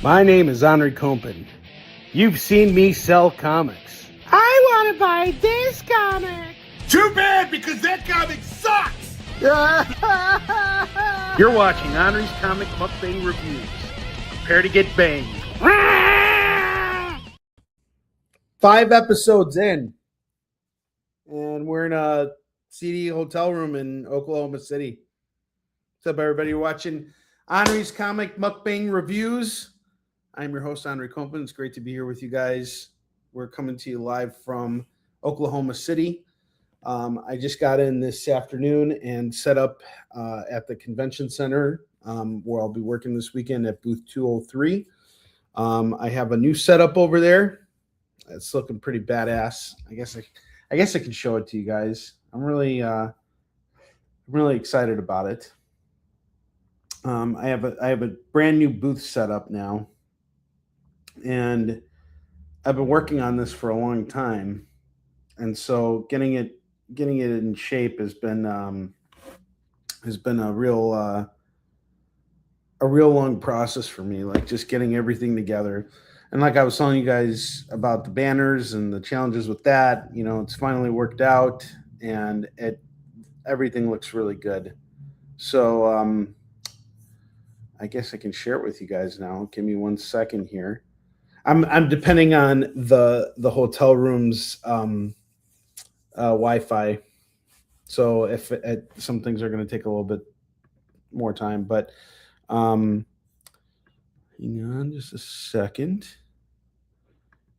My name is Onrie'S. You've seen me sell comics. I want to buy this comic. Too bad, because that comic sucks! You're watching Onrie'S Comic Mukbang Reviews. Prepare to get banged. 5 episodes in, and we're in a seedy hotel room in Oklahoma City. What's up, everybody? You're watching Onrie'S Comic Mukbang Reviews. I'm your host, Onrie'S. It's great to be here with you guys. We're coming to you live from Oklahoma City. I just got in this afternoon and set up at the convention center where I'll be working this weekend at booth 203. I have a new setup over there. It's looking pretty badass. I guess I can show it to you guys. I'm really excited about it. I have a brand new booth set up now, and I've been working on this for a long time, and so getting it in shape has been a real long process for me, like just getting everything together. And like I was telling you guys about the banners and the challenges with that, you know, it's finally worked out, and everything looks really good. So I guess I can share it with you guys now. Give me 1 second here. I'm depending on the hotel room's Wi-Fi. So if some things are going to take a little bit more time, but hang on just a second.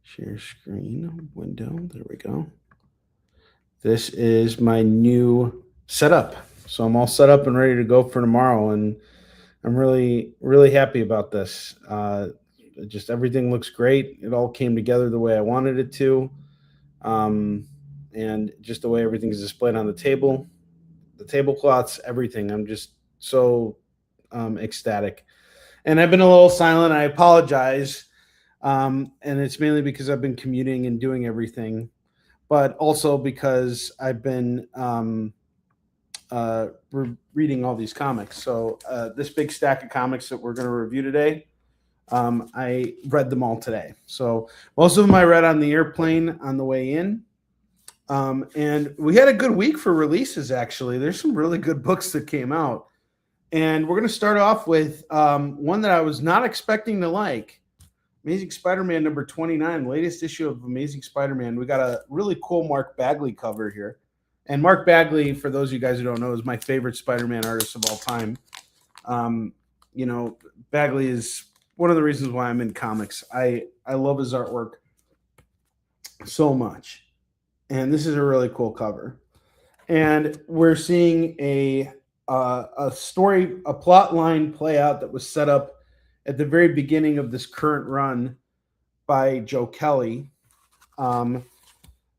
Share screen window. There we go. This is my new setup. So I'm all set up and ready to go for tomorrow, and I'm really, really happy about this. Just everything looks great. It all came together the way I wanted it to. And just the way everything is displayed on the table, the tablecloths, everything. I'm just so ecstatic. And I've been a little silent. I apologize. And it's mainly because I've been commuting and doing everything, but also because I've been reading all these comics. So this big stack of comics that we're going to review today, I read them all today. So most of them I read on the airplane on the way in. And we had a good week for releases, actually. There's some really good books that came out. And we're going to start off with one that I was not expecting to like. Amazing Spider-Man number 29, latest issue of Amazing Spider-Man. We got a really cool Mark Bagley cover here. And Mark Bagley, for those of you guys who don't know, is my favorite Spider-Man artist of all time. You know, Bagley is one of the reasons why I'm in comics. I love his artwork so much. And this is a really cool cover. And we're seeing a story, a plot line play out that was set up at the very beginning of this current run by Joe Kelly,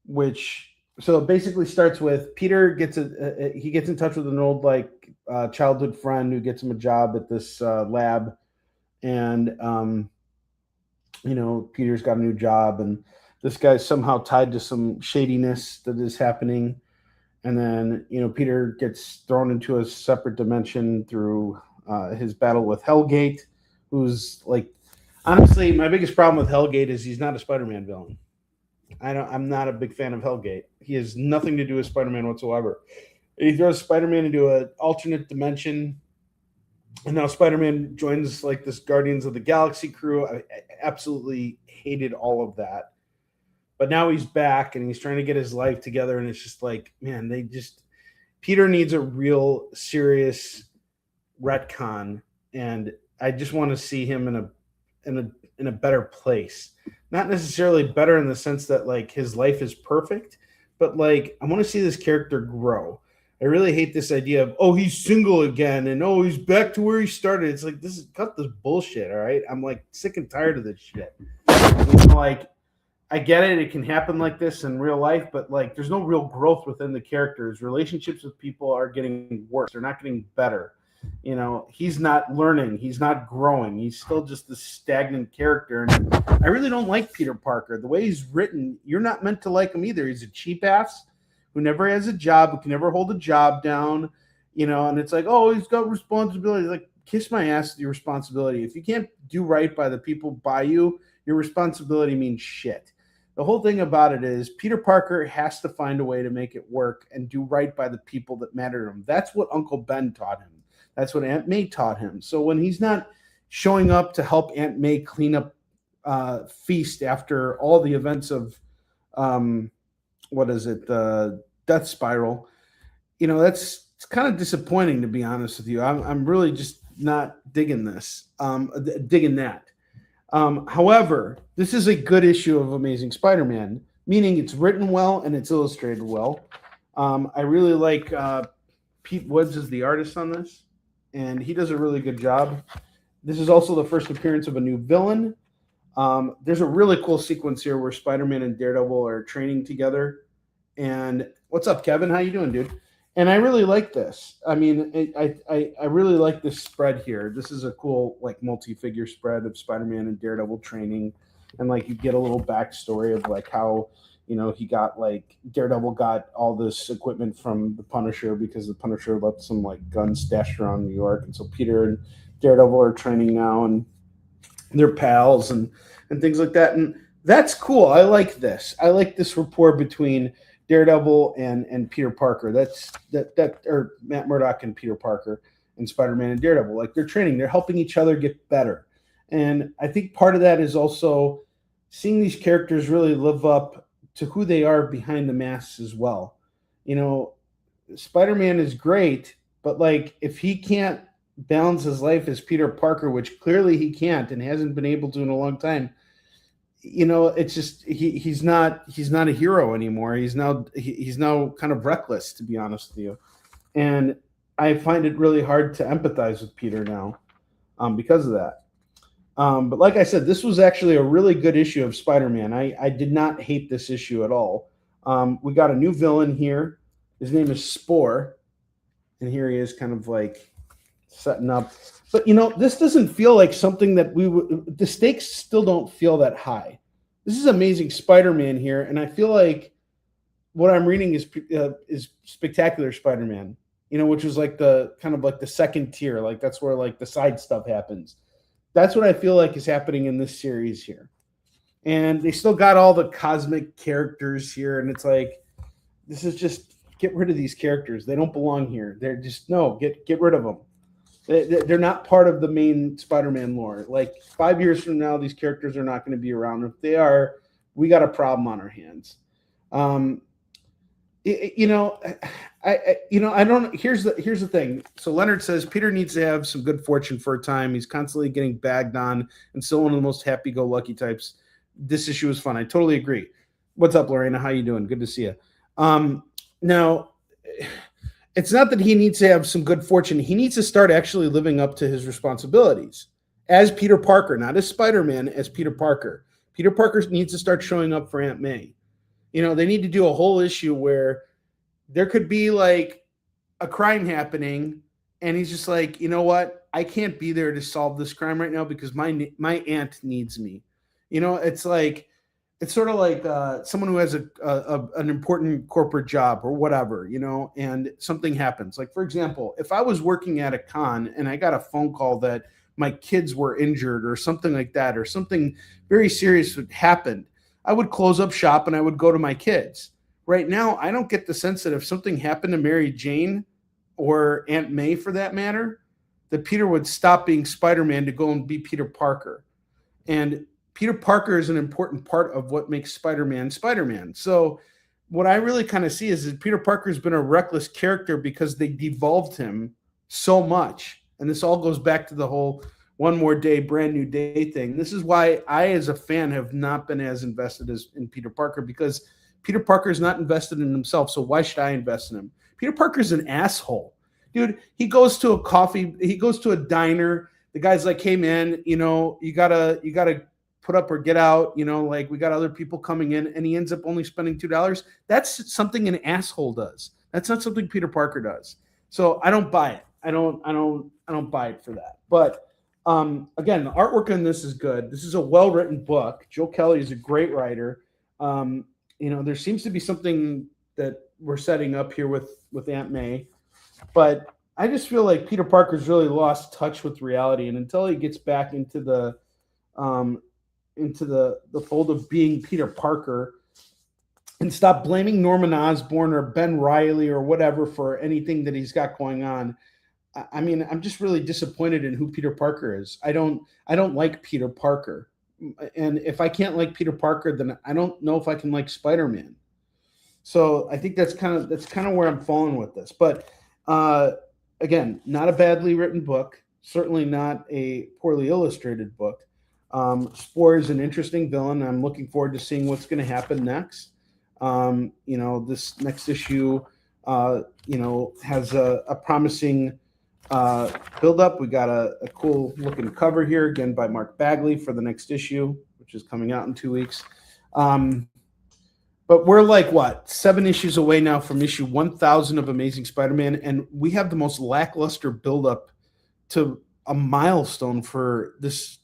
which so it basically starts with Peter gets in touch with an old childhood friend who gets him a job at this lab, and you know, Peter's got a new job, and this guy's somehow tied to some shadiness that is happening. And then, you know, Peter gets thrown into a separate dimension through his battle with Hellgate, who's like, honestly, my biggest problem with Hellgate is he's not a Spider-Man villain. I'm not a big fan of Hellgate. He has nothing to do with Spider-Man whatsoever. He throws Spider-Man into an alternate dimension, and now Spider-Man joins like this Guardians of the Galaxy crew. I absolutely hated all of that. But now he's back and he's trying to get his life together, and it's just like, man, Peter needs a real serious retcon, and I just want to see him in a better place. Not necessarily better in the sense that like his life is perfect, but like I want to see this character grow. I really hate this idea of, oh, he's single again and oh, he's back to where he started. It's like, cut this bullshit, all right? I'm like sick and tired of this shit. You know, like, I get it. It can happen like this in real life, but like there's no real growth within the characters. Relationships with people are getting worse. They're not getting better. You know, he's not learning. He's not growing. He's still just this stagnant character. And I really don't like Peter Parker. The way he's written, you're not meant to like him either. He's a cheap ass who never has a job, who can never hold a job down, you know, and it's like, oh, he's got responsibilities. Like, kiss my ass with your responsibility. If you can't do right by the people by you, your responsibility means shit. The whole thing about it is Peter Parker has to find a way to make it work and do right by the people that matter to him. That's what Uncle Ben taught him. That's what Aunt May taught him. So when he's not showing up to help Aunt May clean up Feast after all the events of the Death Spiral, that's it's kind of disappointing, to be honest with you. I'm really just not digging this, digging that. However, this is a good issue of Amazing Spider-Man, meaning it's written well and it's illustrated well. I really like Pete Woods is the artist on this, and he does a really good job. This is also the first appearance of a new villain. There's a really cool sequence here where Spider-Man and Daredevil are training together. And what's up, Kevin? How you doing, dude? And I really like this. I mean, I really like this spread here. This is a cool, like, multi-figure spread of Spider-Man and Daredevil training. And, like, you get a little backstory of, like, how, he got, like, Daredevil got all this equipment from the Punisher because the Punisher left some, like, guns stashed around New York. And so Peter and Daredevil are training now, and they're pals and things like that. And that's cool. I like this. I like this rapport between Daredevil and Peter Parker. Or Matt Murdock and Peter Parker and Spider-Man and Daredevil. Like, they're training. They're helping each other get better. And I think part of that is also seeing these characters really live up to who they are behind the masks as well. Spider-Man is great, but, like, if he can't balance his life as Peter Parker, which clearly he can't and hasn't been able to in a long time, it's just he's not a hero anymore. He's now kind of reckless, to be honest with you. And I find it really hard to empathize with Peter now because of that. But like I said, this was actually a really good issue of Spider-Man. I did not hate this issue at all. We got a new villain here. His name is Spore. And here he is, kind of like setting up. But, this doesn't feel like something that the stakes still don't feel that high. This is Amazing Spider-Man here, and I feel like what I'm reading is Spectacular Spider-Man, which was like the kind of like the second tier. Like, that's where, like, the side stuff happens. That's what I feel like is happening in this series here. And they still got all the cosmic characters here, and it's like, this is just, get rid of these characters. They don't belong here. They're just, no, get rid of them. They're not part of the main Spider-Man lore. Like, 5 years from now, these characters are not going to be around. If they are, we got a problem on our hands. I don't. Here's the thing. So Leonard says Peter needs to have some good fortune for a time. He's constantly getting bagged on and still one of the most happy-go-lucky types. This issue is fun. I totally agree. What's up, Lorena? How you doing? Good to see you. Now, it's not that he needs to have some good fortune. He needs to start actually living up to his responsibilities as Peter Parker, not as Spider-Man, as Peter Parker. Peter Parker needs to start showing up for Aunt May. They need to do a whole issue where there could be, like, a crime happening, and he's just like, you know what? I can't be there to solve this crime right now because my aunt needs me. It's like, it's sort of like someone who has an important corporate job or whatever, and something happens. Like, for example, if I was working at a con and I got a phone call that my kids were injured or something like that, or something very serious happened, I would close up shop and I would go to my kids. Right now, I don't get the sense that if something happened to Mary Jane or Aunt May, for that matter, that Peter would stop being Spider-Man to go and be Peter Parker. And Peter Parker is an important part of what makes Spider-Man Spider-Man. So what I really kind of see is that Peter Parker's been a reckless character because they devolved him so much. And this all goes back to the whole one more day, brand new day thing. This is why I, as a fan, have not been as invested as in Peter Parker, because Peter Parker is not invested in himself. So why should I invest in him? Peter Parker's an asshole. Dude, he goes to a diner. The guy's like, hey man, you gotta put up or get out, like, we got other people coming in, and he ends up only spending $2. That's something an asshole does. That's not something Peter Parker does. So I don't buy it. I don't buy it for that. But again, the artwork on this is good. This is a well-written book. Joe Kelly is a great writer. There seems to be something that we're setting up here with Aunt May, but I just feel like Peter Parker's really lost touch with reality, and until he gets back into the fold of being Peter Parker and stop blaming Norman Osborn or Ben Reilly or whatever for anything that he's got going on. I mean, I'm just really disappointed in who Peter Parker is. I don't like Peter Parker. And if I can't like Peter Parker, then I don't know if I can like Spider-Man. So I think that's kind of where I'm falling with this. But again, not a badly written book, certainly not a poorly illustrated book. Spore is an interesting villain. I'm looking forward to seeing what's going to happen next. This next issue, has a promising build up. We got a cool looking cover here again by Mark Bagley for the next issue, which is coming out in 2 weeks. But we're like 7 issues away now from issue 1000 of Amazing Spider-Man, and we have the most lackluster build up to a milestone for this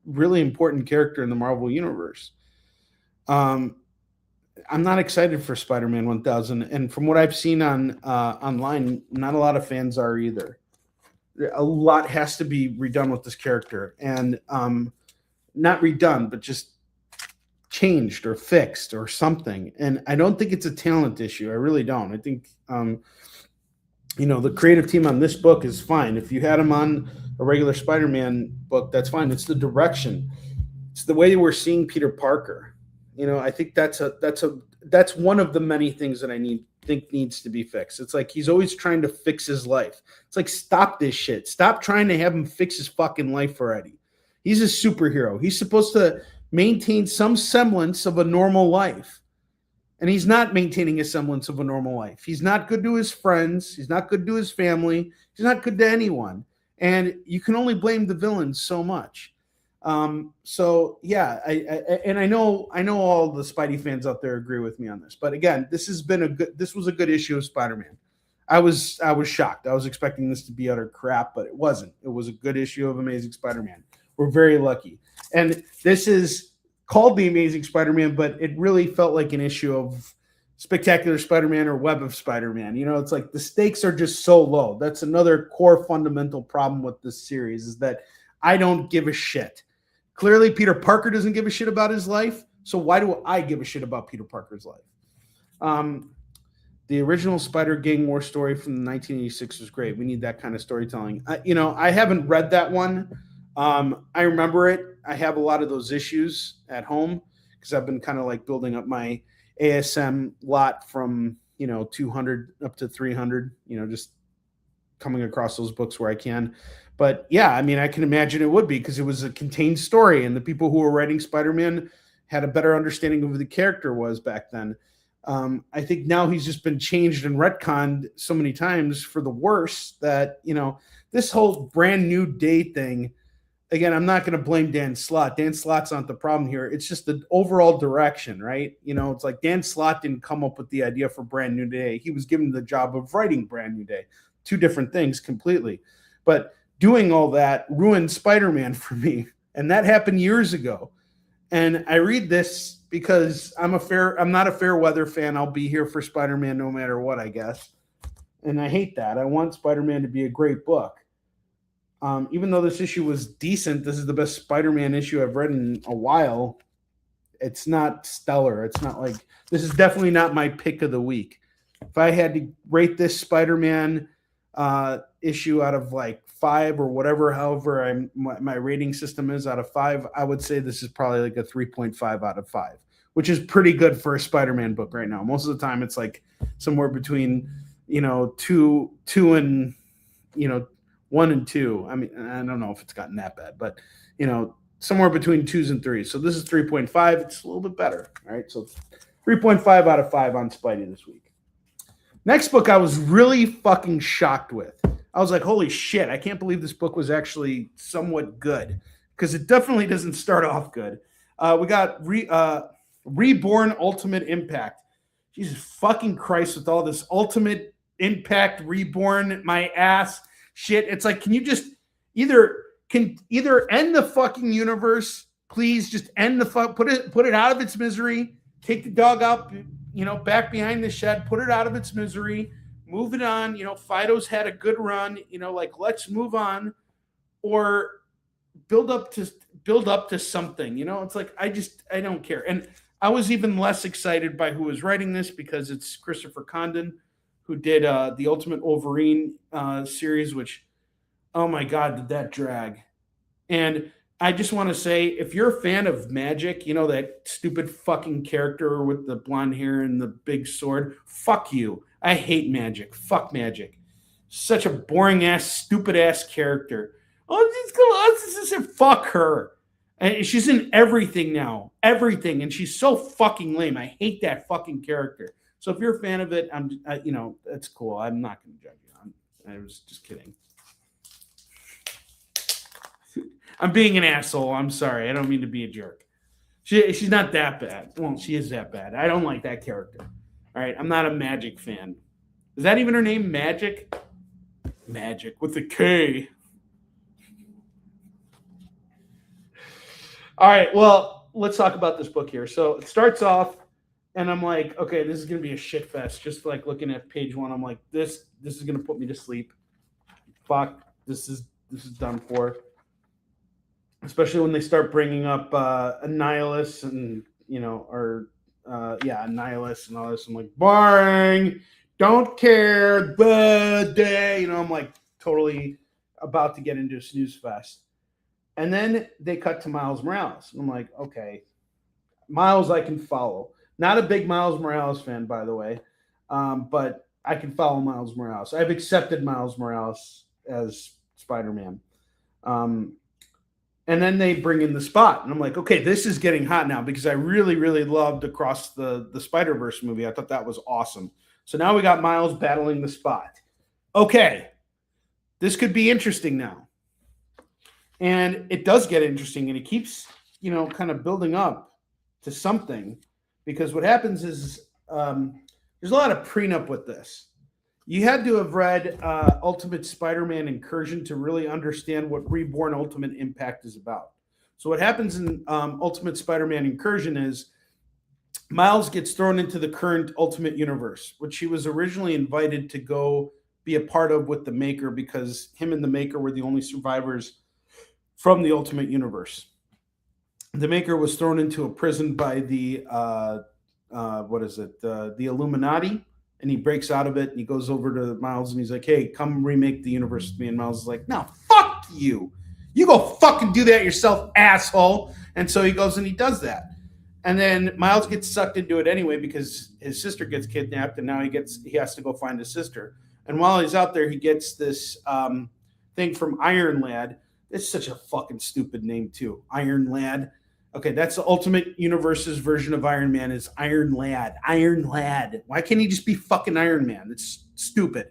really important character in the Marvel universe. I'm not excited for Spider-Man 1000, and from what I've seen on online, not a lot of fans are either. A lot has to be redone with this character, and not redone, but just changed or fixed or something. And I don't think it's a talent issue. I really don't. I think the creative team on this book is fine. If you had them on a regular Spider-Man book, that's fine. It's the direction. It's the way we're seeing Peter Parker. I think that's one of the many things that I think needs to be fixed. It's like he's always trying to fix his life. It's like, stop this shit. Stop trying to have him fix his fucking life already. He's a superhero. He's supposed to maintain some semblance of a normal life. And he's not maintaining a semblance of a normal life. He's not good to his friends. He's not good to his family. He's not good to anyone. And you can only blame the villains so much. So yeah, I know all the Spidey fans out there agree with me on this. But again, this was a good issue of Spider-Man. I was shocked. I was expecting this to be utter crap, but it wasn't. It was a good issue of Amazing Spider-Man. We're very lucky. And this is called The Amazing Spider-Man, but it really felt like an issue of Spectacular Spider-Man or Web of Spider-Man. It's like the stakes are just so low. That's another core fundamental problem with this series, is that I don't give a shit. Clearly, Peter Parker doesn't give a shit about his life, so why do I give a shit about Peter Parker's life? The original Spider Gang War story from 1986 was great. We need that kind of storytelling. I haven't read that one. I remember it. I have a lot of those issues at home because I've been kind of like building up my ASM lot from 200 up to 300, just coming across those books where I can. But yeah, I mean, I can imagine it would be, because it was a contained story, and the people who were writing Spider-Man had a better understanding of who the character was back then. I think now he's just been changed and retconned so many times for the worse that, this whole brand new day thing, again, I'm not going to blame Dan Slott. Dan Slott's not the problem here. It's just the overall direction, right? It's like Dan Slott didn't come up with the idea for Brand New Day. He was given the job of writing Brand New Day. Two different things completely. But doing all that ruined Spider-Man for me. And that happened years ago. And I read this because I'm not a fair weather fan. I'll be here for Spider-Man no matter what, I guess. And I hate that. I want Spider-Man to be a great book. Even though this issue was decent, this is the best Spider-Man issue I've read in a while. It's not stellar. It's not like, this is definitely not my pick of the week. If I had to rate this Spider-Man issue out of like 5 or whatever, however my rating system is out of 5, I would say this is probably like a 3.5 out of 5, which is pretty good for a Spider-Man book right now. Most of the time it's like somewhere between, 2 and, 1 and 2. I mean, I don't know if it's gotten that bad, but somewhere between 2s and 3s. So this is 3.5. It's a little bit better. All right. So 3.5 out of 5 on Spidey this week. Next book I was really fucking shocked with. I was like, holy shit, I can't believe this book was actually somewhat good, because it definitely doesn't start off good. We got Reborn Ultimate Impact. Jesus fucking Christ, with all this Ultimate Impact, Reborn, my ass shit. It's like, can you just either end the fucking universe, please? Just end the put it out of its misery. Take the dog out, back behind the shed, put it out of its misery, move it on. Fido's had a good run. Like let's move on, or build up to something. It's like I don't care. And I was even less excited by who was writing this because it's Christopher Condon, who did the Ultimate Wolverine series, which, oh my god, did that drag. And I just want to say, if you're a fan of Magic, that stupid fucking character with the blonde hair and the big sword, fuck you. I hate Magic. Fuck Magic. Such a boring ass, stupid ass character. Fuck her. And she's in everything now. Everything. And she's so fucking lame. I hate that fucking character. So if you're a fan of it, that's cool. I'm not going to judge you. I was just kidding. I'm being an asshole. I'm sorry. I don't mean to be a jerk. She's not that bad. Well, she is that bad. I don't like that character. All right. I'm not a Magic fan. Is that even her name? Magic? Magic with a K. All right. Well, let's talk about this book here. So it starts off, and I'm like, okay, this is going to be a shit fest. Just like looking at page 1, I'm like, this is going to put me to sleep. Fuck. This is done for. Especially when they start bringing up Annihilus and Annihilus and all this. I'm like, boring, don't care, the day. I'm like totally about to get into a snooze fest. And then they cut to Miles Morales. And I'm like, okay, Miles I can follow. Not a big Miles Morales fan, by the way, but I can follow Miles Morales. I've accepted Miles Morales as Spider-Man. And then they bring in the Spot. And I'm like, okay, this is getting hot now because I really, really loved Across the Spider-Verse movie. I thought that was awesome. So now we got Miles battling the Spot. Okay, this could be interesting now. And it does get interesting, and it keeps, kind of building up to something. Because what happens is there's a lot of prenup with this. You had to have read Ultimate Spider-Man Incursion to really understand what Reborn Ultimate Impact is about. So what happens in Ultimate Spider-Man Incursion is Miles gets thrown into the current Ultimate Universe, which he was originally invited to go be a part of with the Maker because him and the Maker were the only survivors from the Ultimate Universe. The Maker was thrown into a prison by the, the Illuminati. And he breaks out of it and he goes over to Miles and he's like, hey, come remake the universe with me. And Miles is like, no, fuck you. You go fucking do that yourself, asshole. And so he goes and he does that. And then Miles gets sucked into it anyway because his sister gets kidnapped and now he has to go find his sister. And while he's out there, he gets this thing from Iron Lad. It's such a fucking stupid name too. Iron Lad. Okay, that's the Ultimate Universe's version of Iron Man is Iron Lad. Iron Lad. Why can't he just be fucking Iron Man? It's stupid.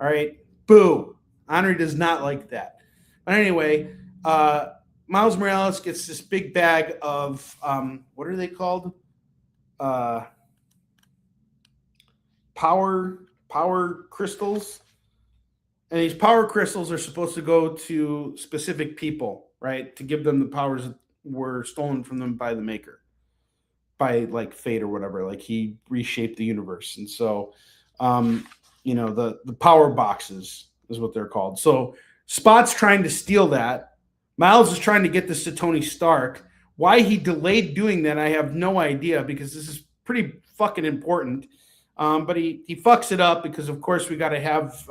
All right? Boo. Onrie does not like that. But anyway, Miles Morales gets this big bag of, what are they called? Power crystals. And these power crystals are supposed to go to specific people, right? To give them the powers that were stolen from them by the Maker, by like fate or whatever. Like he reshaped the universe. And so, the power boxes is what they're called. So Spot's trying to steal that. Miles is trying to get this to Tony Stark. Why he delayed doing that, I have no idea because this is pretty fucking important. But he fucks it up because, of course, we got to have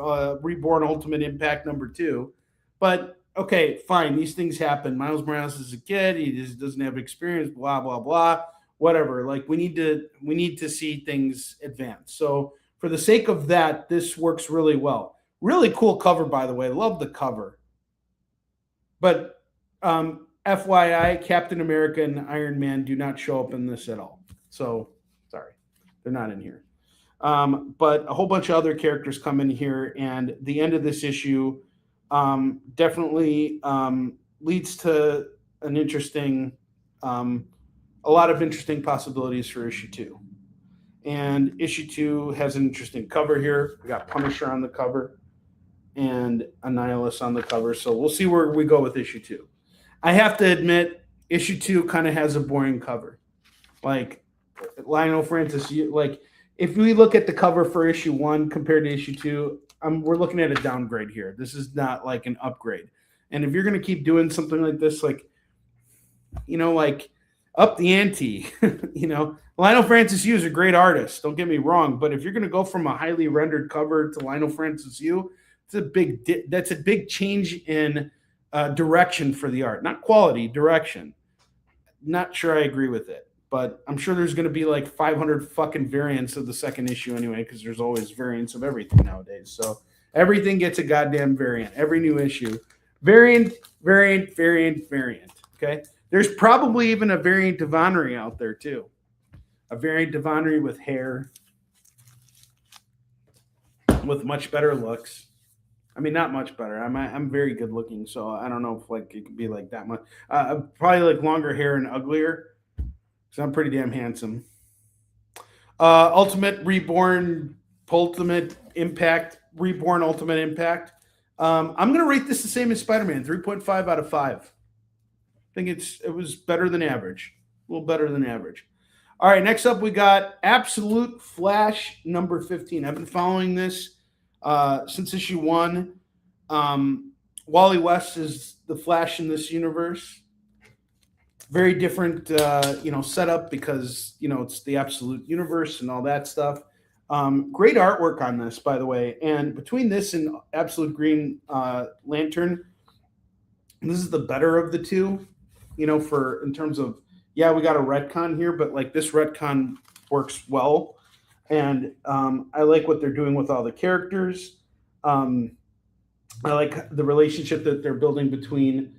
Reborn Ultimate Impact #2. But okay, fine. These things happen. Miles Morales is a kid. He just doesn't have experience. Blah blah blah. Whatever. Like we need to see things advance. So for the sake of that, this works really well. Really cool cover, by the way. Love the cover. But FYI, Captain America and Iron Man do not show up in this at all. So sorry, they're not in here. But a whole bunch of other characters come in here, and the end of this issue definitely leads to an interesting, a lot of interesting possibilities for issue 2. And issue 2 has an interesting cover here. We got Punisher on the cover and Annihilus on the cover. So we'll see where we go with issue 2. I have to admit, issue 2 kind of has a boring cover. Like Lionel Francis, if we look at the cover for issue 1 compared to issue 2, we're looking at a downgrade here. This is not like an upgrade. And if you're going to keep doing something like this, like, like up the ante, Lionel Francis Yu is a great artist. Don't get me wrong. But if you're going to go from a highly rendered cover to Lionel Francis Yu, that's a big change in direction for the art, not quality, direction. Not sure I agree with it. But I'm sure there's going to be like 500 fucking variants of the second issue anyway, because there's always variants of everything nowadays. So everything gets a goddamn variant. Every new issue. Variant. Okay? There's probably even a variant of Onrie out there, too. A variant of Onrie with hair. With much better looks. I mean, not much better. I'm very good looking, so I don't know if like it could be like that much. Probably like longer hair and uglier. So I'm pretty damn handsome. Ultimate Reborn, Ultimate Impact, Reborn Ultimate Impact. I'm going to rate this the same as Spider-Man, 3.5 out of 5. I think it was better than average. A little better than average. All right, next up we got Absolute Flash number 15. I've been following this since issue 1. Wally West is the Flash in this universe. Very different, setup because, it's the Absolute Universe and all that stuff. Great artwork on this, by the way. And between this and Absolute Green Lantern, this is the better of the two, in terms of, we got a retcon here, but like this retcon works well. And I like what they're doing with all the characters. I like the relationship that they're building between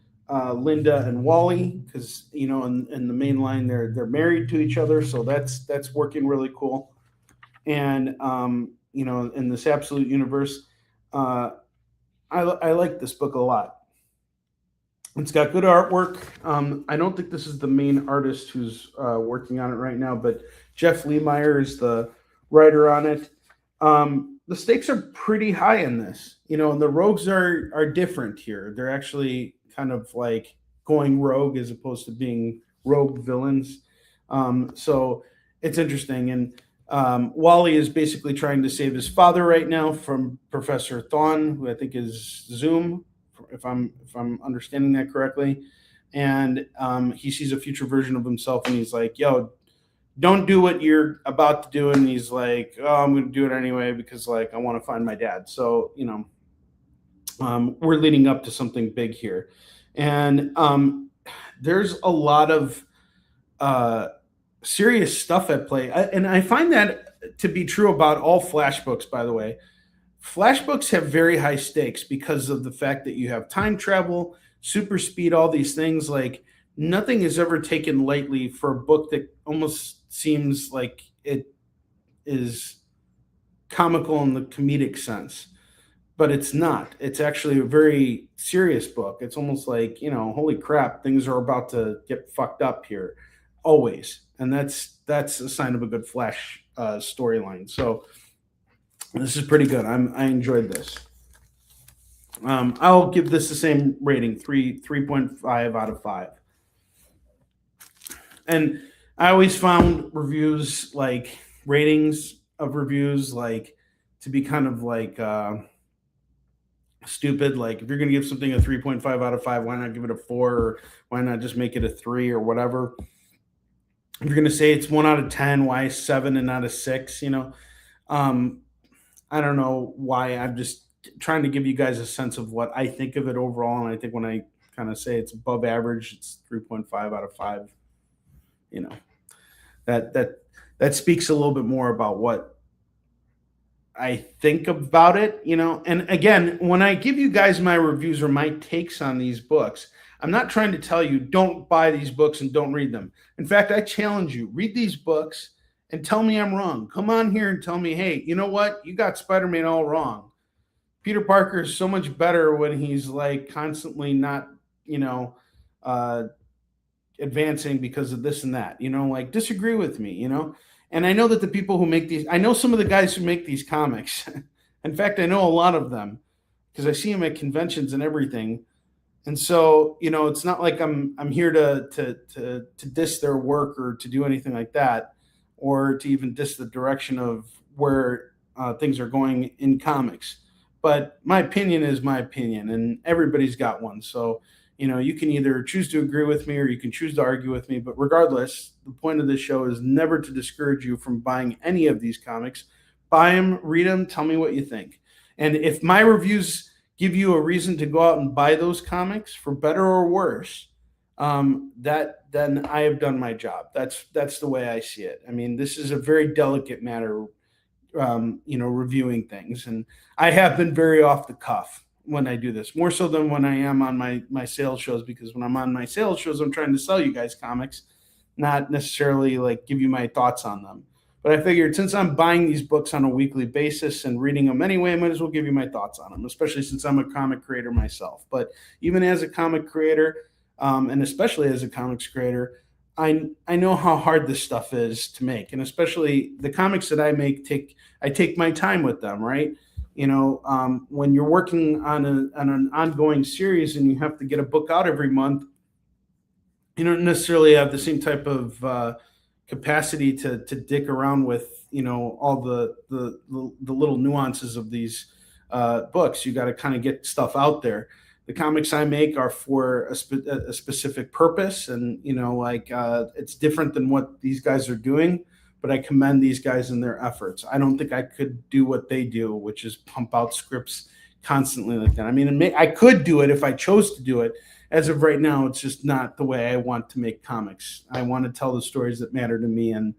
Linda and Wally, because in the main line they're married to each other, so that's working really cool. And in this Absolute Universe, I like this book a lot. It's got good artwork. I don't think this is the main artist who's working on it right now, but Jeff Lemire is the writer on it. The stakes are pretty high in this, and the rogues are different here. They're actually kind of like going rogue as opposed to being rogue villains. So it's interesting. And Wally is basically trying to save his father right now from Professor Thawne, who I think is Zoom, if I'm understanding that correctly. And he sees a future version of himself, and he's like, "Yo, don't do what you're about to do." And he's like, "Oh, I'm going to do it anyway because like I want to find my dad." So we're leading up to something big here. And there's a lot of serious stuff at play. And I find that to be true about all Flash books, by the way. Flash books have very high stakes because of the fact that you have time travel, super speed, all these things. Like nothing is ever taken lightly for a book that almost seems like it is comical in the comedic sense. But it's not. It's actually a very serious book. It's almost like, holy crap, things are about to get fucked up here, always. And that's a sign of a good Flash storyline. So this is pretty good. I enjoyed this. I'll give this the same rating, 3.5 out of 5. And I always found reviews, like ratings of reviews, like to be kind of like stupid. Like if you're going to give something a 3.5 out of 5, why not give it a 4? Or why not just make it a 3 or whatever? If you're going to say it's 1 out of 10, why 7 and not a 6? I don't know why. I'm just trying to give you guys a sense of what I think of it overall. And I think when I kind of say it's above average, it's 3.5 out of 5. That speaks a little bit more about what I think about it, And again, when I give you guys my reviews or my takes on these books, I'm not trying to tell you don't buy these books and don't read them. In fact, I challenge you, read these books and tell me I'm wrong. Come on here and tell me, hey, you know what? You got Spider-Man all wrong. Peter Parker is so much better when he's like constantly not, advancing because of this and that, like disagree with me, And I know that the people who make these, I know some of the guys who make these comics. In fact, I know a lot of them because I see them at conventions and everything. And so, it's not like I'm here to diss their work or to do anything like that or to even diss the direction of where things are going in comics. But my opinion is my opinion, and everybody's got one. So, you can either choose to agree with me or you can choose to argue with me. But regardless, the point of this show is never to discourage you from buying any of these comics. Buy them, read them, tell me what you think. And if my reviews give you a reason to go out and buy those comics, for better or worse, then I have done my job. That's the way I see it. I mean, this is a very delicate matter, reviewing things, and I have been very off the cuff when I do this, more so than when I am on my sales shows, because when I'm on my sales shows, I'm trying to sell you guys comics, not necessarily like give you my thoughts on them. But I figured, since I'm buying these books on a weekly basis and reading them anyway, I might as well give you my thoughts on them, especially since I'm a comic creator myself. But even as a comic creator, and especially as a comics creator, I know how hard this stuff is to make, and especially the comics that I make, I take my time with them, right? When you're working on an ongoing series and you have to get a book out every month, you don't necessarily have the same type of capacity to dick around with all the little nuances of these books. You got to kind of get stuff out there. The comics I make are for a specific purpose, and it's different than what these guys are doing, but I commend these guys in their efforts. I don't think I could do what they do, which is pump out scripts constantly like that. I mean, I could do it if I chose to do it. As of right now, it's just not the way I want to make comics. I want to tell the stories that matter to me and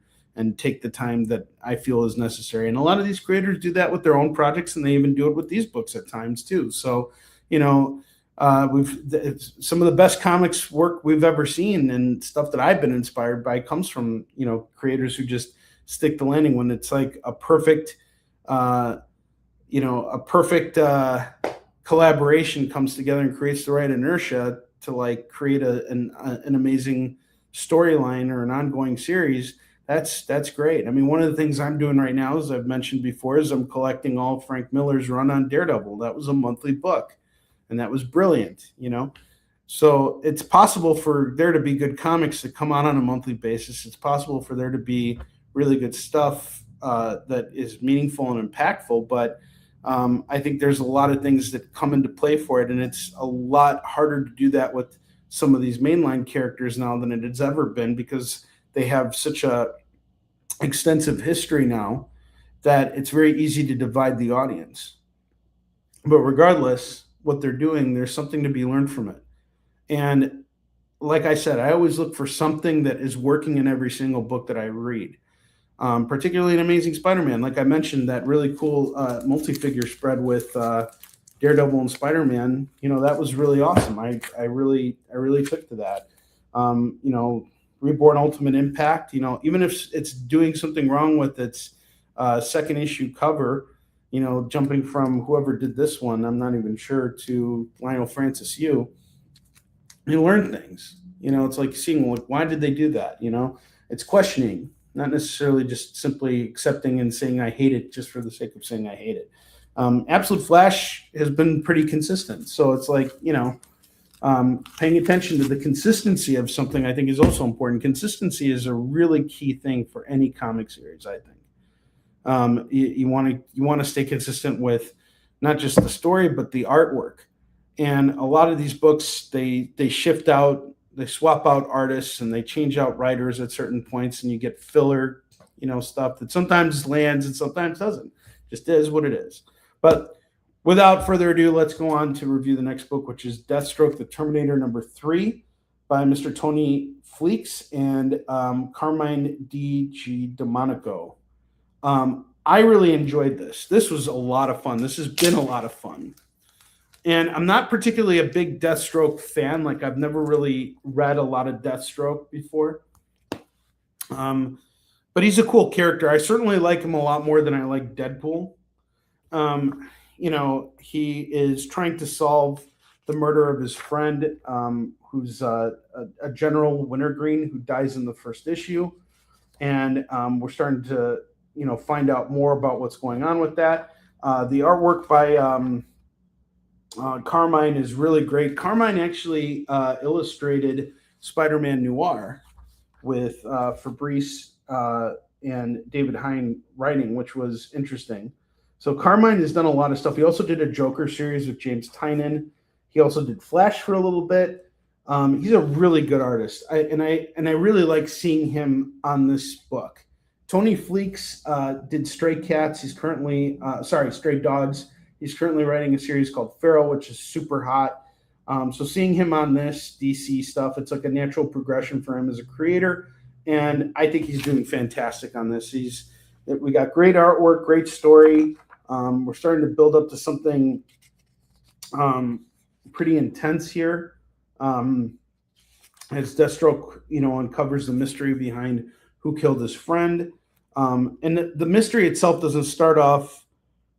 take the time that I feel is necessary. And a lot of these creators do that with their own projects, and they even do it with these books at times too. So, some of the best comics work we've ever seen and stuff that I've been inspired by comes from creators who just stick the landing when it's like a perfect collaboration comes together and creates the right inertia to like create an amazing storyline or an ongoing series. That's great. I mean, one of the things I'm doing right now, as I've mentioned before, is I'm collecting all Frank Miller's run on Daredevil. That was a monthly book, and that was brilliant, So it's possible for there to be good comics that come out on a monthly basis. It's possible for there to be really good stuff that is meaningful and impactful, but I think there's a lot of things that come into play for it, and it's a lot harder to do that with some of these mainline characters now than it has ever been, because they have such a extensive history now that it's very easy to divide the audience. But regardless what they're doing, there's something to be learned from it. And like I said, I always look for something that is working in every single book that I read. Particularly in Amazing Spider-Man. Like I mentioned, that really cool multi-figure spread with Daredevil and Spider-Man, that was really awesome. I really took to that. Reborn Ultimate Impact, even if it's doing something wrong with its second issue cover, jumping from whoever did this one, I'm not even sure, to Lionel Francis Yu, you learn things. It's like seeing, why did they do that? It's questioning, not necessarily just simply accepting and saying I hate it just for the sake of saying I hate it. Absolute Flash has been pretty consistent. So it's like, paying attention to the consistency of something, I think, is also important. Consistency is a really key thing for any comic series, I think. You want to stay consistent with not just the story, but the artwork. And a lot of these books, they shift out, they swap out artists, and they change out writers at certain points, and you get filler, stuff that sometimes lands and sometimes doesn't. Just is what it is. But without further ado, let's go on to review the next book, which is Deathstroke the Terminator #3 by Mr. Tony Fleeks and Carmine Di Domenico. I really enjoyed this. This was a lot of fun. This has been a lot of fun. And I'm not particularly a big Deathstroke fan. Like, I've never really read a lot of Deathstroke before. But he's a cool character. I certainly like him a lot more than I like Deadpool. He is trying to solve the murder of his friend, who's a General Wintergreen, who dies in the first issue. And we're starting to, find out more about what's going on with that. The artwork by Carmine is really great. Carmine actually illustrated Spider-Man Noir with Fabrice and David Hine writing, which was interesting. So Carmine has done a lot of stuff. He also did a Joker series with James Tynion. He also did Flash for a little bit. He's a really good artist, and I really like seeing him on this book. Tony Fleeks did Stray Cats. He's currently Stray Dogs. He's currently writing a series called Feral, which is super hot. So seeing him on this DC stuff, it's like a natural progression for him as a creator, and I think he's doing fantastic on this. We got great artwork, great story. We're starting to build up to something pretty intense here. As Deathstroke, uncovers the mystery behind who killed his friend. And the mystery itself doesn't start off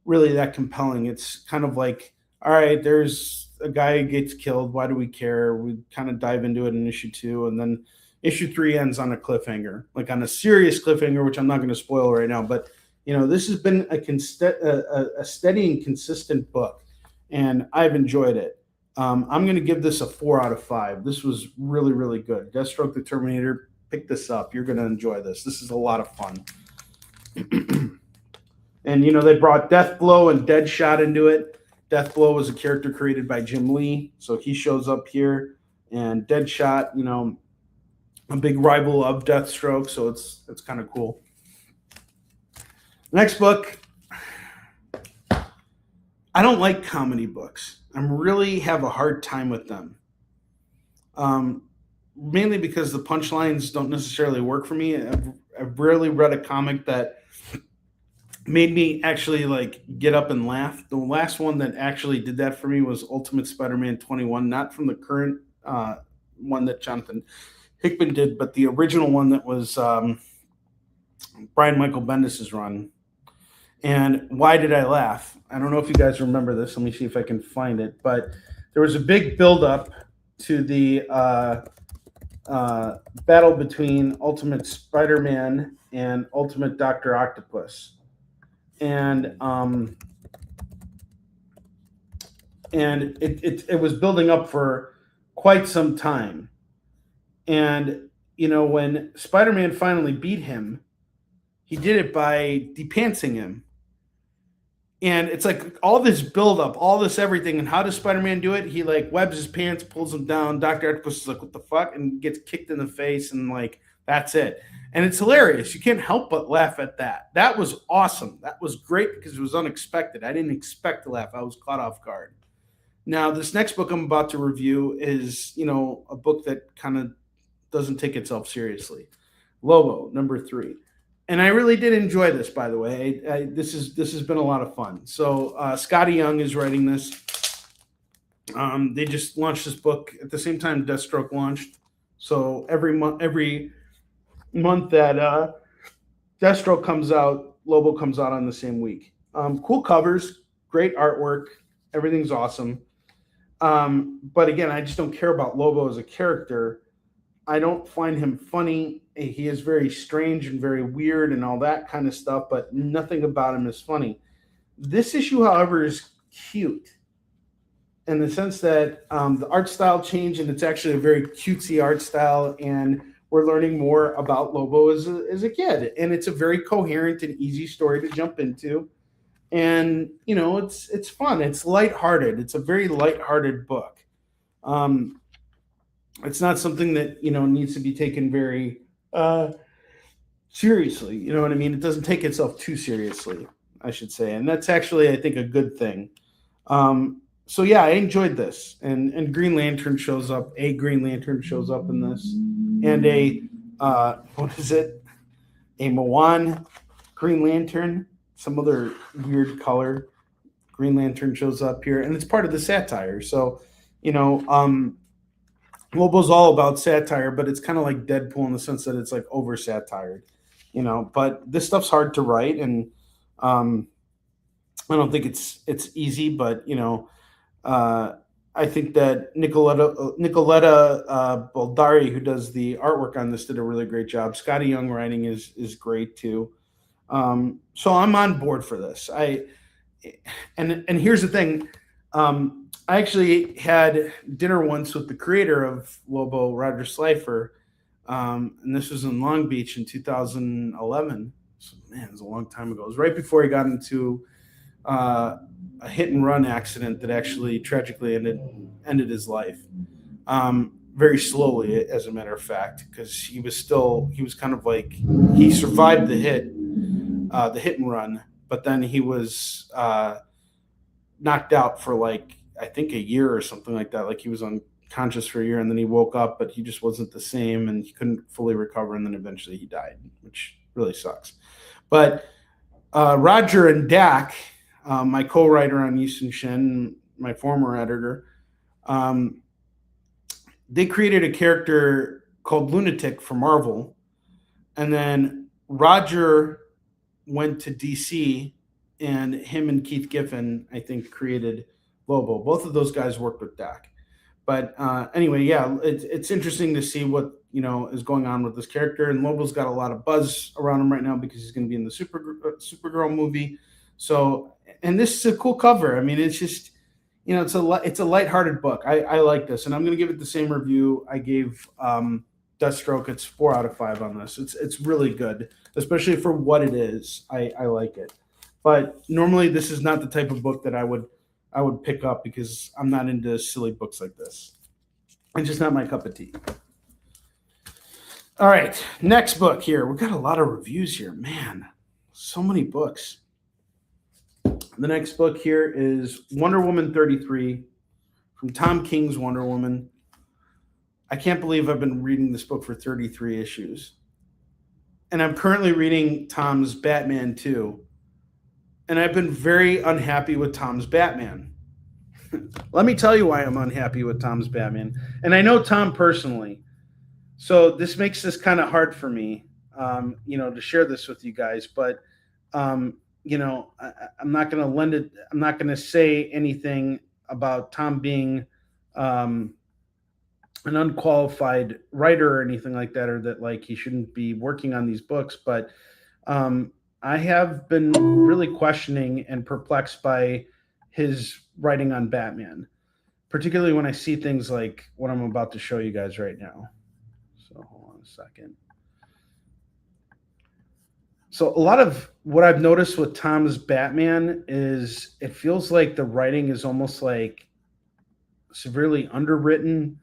really that compelling. It's kind of like, all right, there's a guy who gets killed. Why do we care? We kind of dive into it in issue 2, and then issue 3 ends on a cliffhanger, like on a serious cliffhanger, which I'm not going to spoil right now. But this has been a steady and consistent book, and I've enjoyed it. I'm going to give this a 4 out of 5. This was really, really good. Deathstroke the Terminator, pick this up. You're going to enjoy this. This is a lot of fun. And, they brought Deathblow and Deadshot into it. Deathblow was a character created by Jim Lee, so he shows up here. And Deadshot, a big rival of Deathstroke, so it's kind of cool. Next book. I don't like comedy books. I really have a hard time with them. Mainly because the punchlines don't necessarily work for me. I've rarely read a comic that made me actually get up and laugh. The last one that actually did that for me was Ultimate Spider-Man 21, not from the current one that Jonathan Hickman did, but the original one that was Brian Michael Bendis' run. And why did I laugh? I don't know if you guys remember this. Let me see if I can find it. But there was a big buildup to the battle between Ultimate Spider-Man and Ultimate Dr. Octopus. And it was building up for quite some time. And, when Spider-Man finally beat him, he did it by depantsing him. And it's like all this buildup, all this everything. And how does Spider-Man do it? He webs his pants, pulls him down. Dr. Octopus is like, what the fuck? And gets kicked in the face. And that's it. And it's hilarious. You can't help but laugh at that. That was awesome. That was great because it was unexpected. I didn't expect to laugh. I was caught off guard. Now, this next book I'm about to review is, a book that kind of doesn't take itself seriously. Lobo, number 3. And I really did enjoy this, by the way. This has been a lot of fun. So Scotty Young is writing this. They just launched this book at the same time Deathstroke launched. So every month that Deathstroke comes out, Lobo comes out on the same week. Cool covers, great artwork, everything's awesome. But again, I just don't care about Lobo as a character. I don't find him funny. He is very strange and very weird and all that kind of stuff, but nothing about him is funny. This issue, however, is cute in the sense that the art style changed, and it's actually a very cutesy art style, and we're learning more about Lobo as a kid. And it's a very coherent and easy story to jump into. And, it's fun. It's lighthearted. It's a very lighthearted book. It's not something that, needs to be taken very seriously. You know what I mean? It doesn't take itself too seriously, I should say. And that's actually, I think, a good thing. So, yeah, I enjoyed this. And Green Lantern shows up. A Green Lantern shows up in this. And what is it? A Moan Green Lantern. Some other weird color. Green Lantern shows up here. And it's part of the satire. So, Lobo's all about satire, but it's kind of like Deadpool in the sense that it's over satired, but this stuff's hard to write. And I don't think it's easy, but, I think that Nicoletta Baldari, who does the artwork on this, did a really great job. Scotty Young writing is great too. So I'm on board for this. And here's the thing. I actually had dinner once with the creator of Lobo, Roger Slifer, And this was in Long Beach in 2011. So, man, it was a long time ago. It was right before he got into a hit and run accident that actually tragically ended his life. Very slowly, as a matter of fact, because he was kind of like, he survived the hit and run, but then he was knocked out for like, I think a year or something like that. Like he was unconscious for a year, and then he woke up, but he just wasn't the same, and he couldn't fully recover, and then eventually he died, which really sucks. But Roger and Dak, my co-writer on Yusung Shin, my former editor, they created a character called Lunatic for Marvel, and then Roger went to DC, and him and Keith Giffen, I think, created Lobo. Both of those guys worked with Dak. But anyway, yeah, it's interesting to see what is going on with this character. And Lobo's got a lot of buzz around him right now because he's going to be in the Supergirl movie. So, and this is a cool cover. I mean, it's just it's a lighthearted book. I like this, and I'm going to give it the same review I gave Deathstroke. It's 4 out of 5 on this. It's really good, especially for what it is. I like it. But normally, this is not the type of book that I would pick up because I'm not into silly books like this. It's just not my cup of tea. All right, next book here. We've got a lot of reviews here. Man, so many books. The next book here is Wonder Woman 33 from Tom King's Wonder Woman. I can't believe I've been reading this book for 33 issues. And I'm currently reading Tom's Batman 2. And I've been very unhappy with Tom's Batman. Let me tell you why I'm unhappy with Tom's Batman. And I know Tom personally. So this makes this kind of hard for me, to share this with you guys. But, I'm not going to lend it. I'm not going to say anything about Tom being an unqualified writer or anything like that, or that like he shouldn't be working on these books. But I have been really questioning and perplexed by his writing on Batman, particularly when I see things like what I'm about to show you guys right now. So hold on a second. So a lot of what I've noticed with Tom's Batman is it feels like the writing is almost like severely underwritten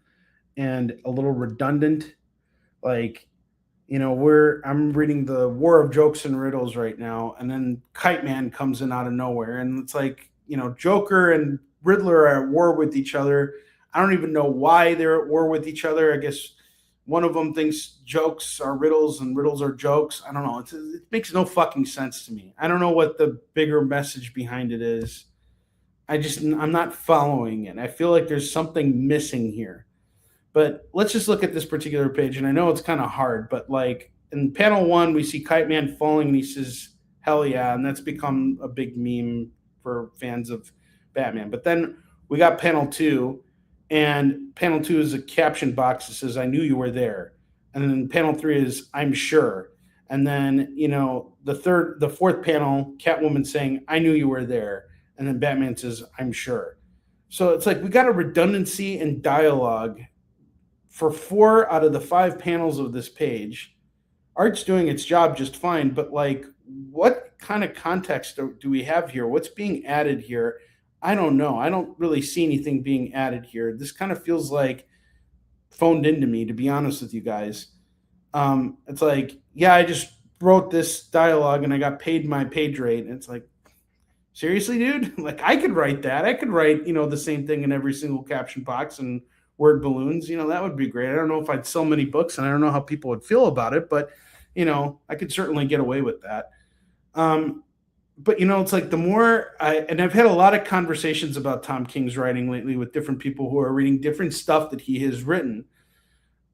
and a little redundant. Like, I'm reading the War of Jokes and Riddles right now, and then Kite Man comes in out of nowhere, and it's like, Joker and Riddler are at war with each other. I don't even know why they're at war with each other. I guess one of them thinks jokes are riddles and riddles are jokes. I don't know. It makes no fucking sense to me. I don't know what the bigger message behind it is. I'm not following it. I feel like there's something missing here. But let's just look at this particular page, and I know it's kind of hard, but like in panel 1, we see Kite Man falling, and he says, "Hell yeah," and that's become a big meme for fans of Batman. But then we got panel 2, and panel 2 is a caption box that says, "I knew you were there," and then panel 3 is, "I'm sure," and then the fourth panel, Catwoman saying, "I knew you were there," and then Batman says, "I'm sure." So it's like we got a redundancy in dialogue for 4 out of the 5 panels of this page. Art's doing its job just fine, but like, what kind of context do we have here? What's being added here? I don't know. I don't really see anything being added here. This kind of feels like phoned into me, to be honest with you guys. It's like, yeah, I just wrote this dialogue and I got paid my page rate. And it's like, seriously, dude? Like, I could write that. I could write, the same thing in every single caption box and word balloons. That would be great. I don't know if I'd sell many books, and I don't know how people would feel about it, but, I could certainly get away with that. But, it's like the more and I've had a lot of conversations about Tom King's writing lately with different people who are reading different stuff that he has written.